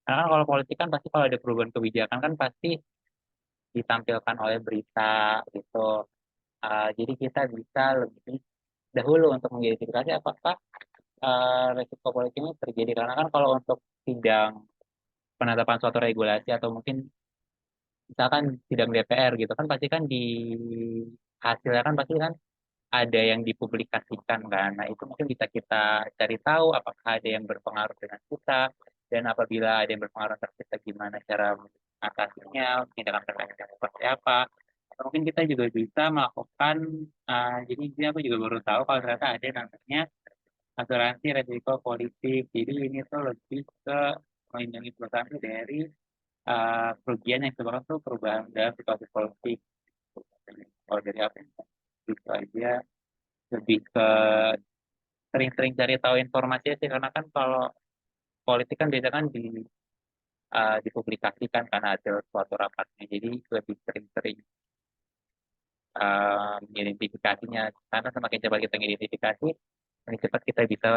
karena kan kalau politik kan pasti kalau ada perubahan kebijakan kan pasti ditampilkan oleh berita gitu. Jadi kita bisa lebih dahulu untuk mengidentifikasi apakah resiko politik ini terjadi karena kan kalau untuk sidang penetapan suatu regulasi atau mungkin misalkan sidang DPR gitu kan pasti kan di hasilnya kan pasti kan ada yang dipublikasikan kan. Nah, itu mungkin bisa kita cari tahu apakah ada yang berpengaruh dengan kita dan apabila ada yang berpengaruh terhadap kita gimana cara mengatasinya, tindakan preventifnya seperti apa. Atau mungkin kita juga bisa melakukan, jadi ini aku juga baru tahu kalau ternyata ada namanya asuransi resiko politik. Jadi ini tuh lebih ke melindungi perusahaan tuh dari kerugian yang sebabkan tuh perubahan dalam situasi politik. Kalau dari aku gitu aja, lebih ke sering-sering cari tahu informasi sih, karena kan kalau politik kan biasanya kan dipublikasikan karena ada suatu rapatnya, jadi lebih sering-sering mengidentifikasinya, karena semakin cepat kita mengidentifikasi, semakin cepat kita bisa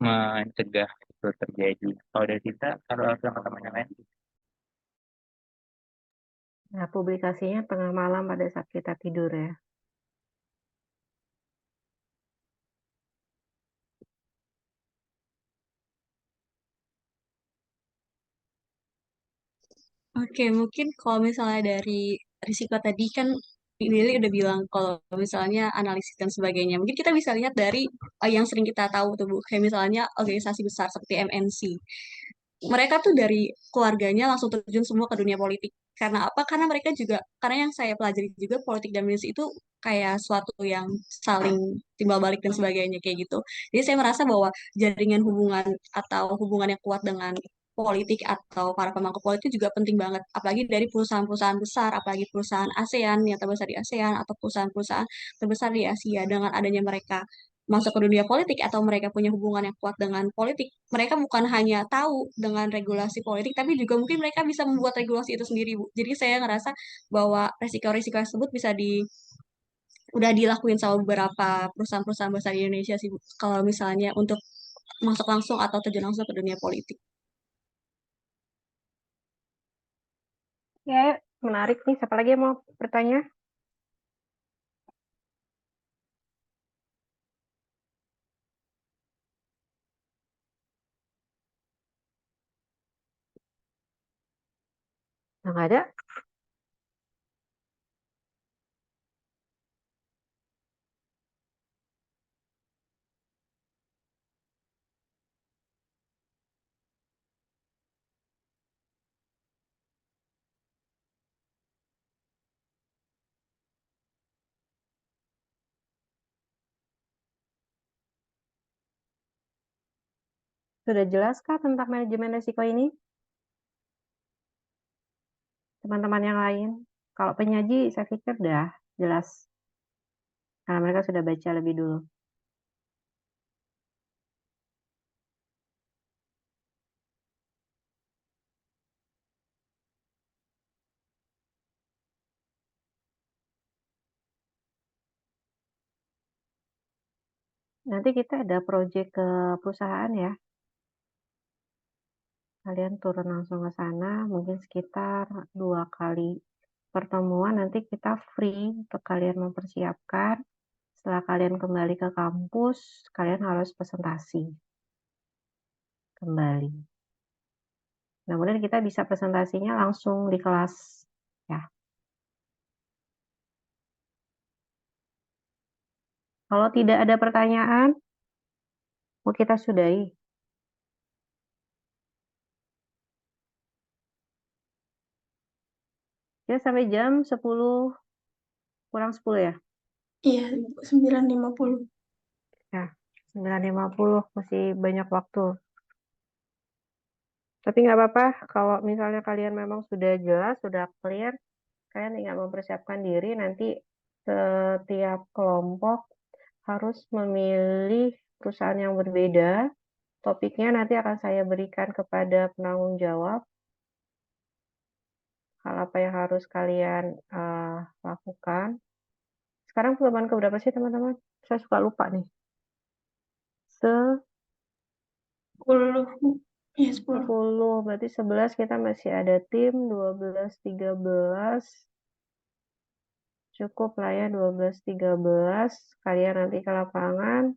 mencegah itu terjadi. Kalau dari kita, kalau teman-teman yang lain, Nah, publikasinya tengah malam pada saat kita tidur ya. Oke, mungkin kalau misalnya dari risiko tadi kan Willy udah bilang kalau misalnya analisis dan sebagainya. Mungkin kita bisa lihat dari yang sering kita tahu tuh Bu, kayak misalnya organisasi besar seperti MNC. Mereka tuh dari keluarganya langsung terjun semua ke dunia politik. Karena apa? Karena mereka juga, karena yang saya pelajari juga politik dan bisnis itu kayak suatu yang saling timbal balik dan sebagainya kayak gitu. Jadi saya merasa bahwa jaringan hubungan atau hubungan yang kuat dengan politik atau para pemangku politik juga penting banget. Apalagi dari perusahaan-perusahaan besar, apalagi perusahaan ASEAN yang terbesar di ASEAN atau perusahaan-perusahaan terbesar di Asia. Dengan adanya mereka masuk ke dunia politik atau mereka punya hubungan yang kuat dengan politik, mereka bukan hanya tahu dengan regulasi politik, tapi juga mungkin mereka bisa membuat regulasi itu sendiri, Bu. Jadi saya ngerasa bahwa resiko-resiko tersebut bisa udah dilakuin sama beberapa perusahaan-perusahaan besar di Indonesia sih, Bu. Kalau misalnya untuk masuk langsung atau terjun langsung ke dunia politik. Ya, menarik nih. Siapa lagi yang mau bertanya? Nah, nggak ada. Sudah jelaskah tentang manajemen risiko ini? Teman-teman yang lain? Kalau penyaji, saya pikir udah jelas. Karena mereka sudah baca lebih dulu. Nanti kita ada proyek ke perusahaan ya. Kalian turun langsung ke sana, mungkin sekitar 2 kali pertemuan. Nanti kita free untuk kalian mempersiapkan. Setelah kalian kembali ke kampus, kalian harus presentasi kembali. Nah, kemudian kita bisa presentasinya langsung di kelas. Ya. Kalau tidak ada pertanyaan, mau kita sudahi. Ya, sampai jam 10 kurang 10 ya? Iya, 9.50. Ya, 9.50 masih banyak waktu. Tapi nggak apa-apa, kalau misalnya kalian memang sudah jelas, sudah clear, kalian tinggal mempersiapkan diri, nanti setiap kelompok harus memilih perusahaan yang berbeda. Topiknya nanti akan saya berikan kepada penanggung jawab. Hal apa yang harus kalian lakukan. Sekarang pertemuan keberapa sih teman-teman? Saya suka lupa nih. 10. Iya, 10. 10, berarti 11 kita masih ada tim, 12, 13. Cukup lah ya 12, 13. Kalian nanti ke lapangan.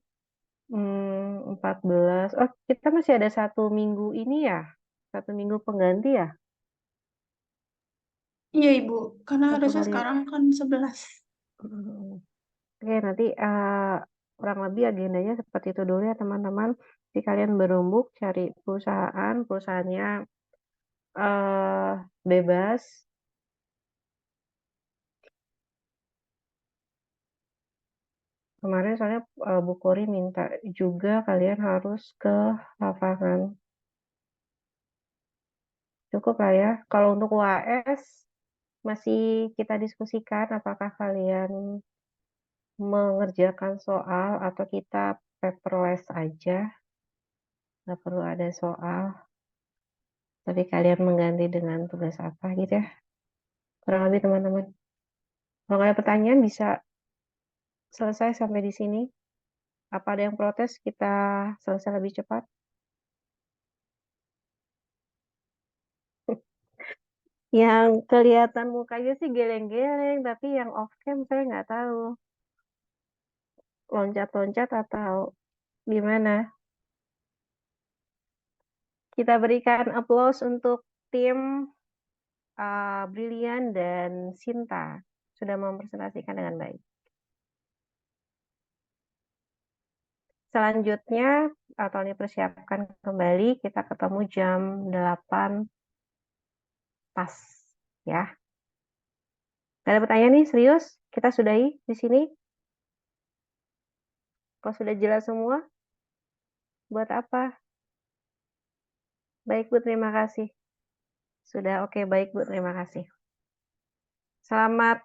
14. Oh, kita masih ada 1 minggu ini ya? 1 minggu pengganti ya? Iya, Ibu. Karena Satu harusnya kali. sekarang kan 11. Oke, nanti kurang lebih agendanya seperti itu dulu ya teman-teman. Jadi kalian berembuk cari perusahaannya bebas. Kemarin soalnya Bu Kori minta juga kalian harus ke lapangan. Cukup lah ya. Kalau untuk UAS masih kita diskusikan apakah kalian mengerjakan soal atau kita paperless aja. Nggak perlu ada soal. Tapi kalian mengganti dengan tugas apa gitu ya. Kurang lebih teman-teman. Kalau nggak ada pertanyaan bisa selesai sampai di sini. Apa ada yang protes? Kita selesai lebih cepat. Yang kelihatan mukanya sih geleng-geleng, tapi yang off cam saya nggak tahu. Loncat-loncat atau gimana. Kita berikan applause untuk tim Brilian dan Sinta. Sudah mempresentasikan dengan baik. Selanjutnya, Tony persiapkan kembali. Kita ketemu jam 8 pas. Ya. Gak ada pertanyaan nih, serius? Kita sudahi di sini? Kalau sudah jelas semua, buat apa? Baik, Bu, terima kasih. Sudah oke, baik, Bu, terima kasih. Selamat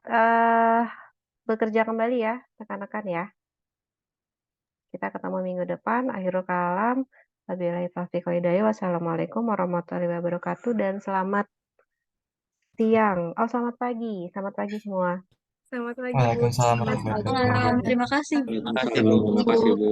bekerja kembali ya, rekan-rekan ya. Kita ketemu minggu depan. Akhirul kalam. Wabillahi taufiq wal hidayah. Wassalamualaikum warahmatullahi wabarakatuh. Dan selamat siang. Oh, selamat pagi. Selamat pagi semua. Selamat pagi, Bu. Waalaikumsalam Selamat warahmatullahi pagi. wabarakatuh. Terima kasih. Terima kasih, Bu. Terima kasih, Bu.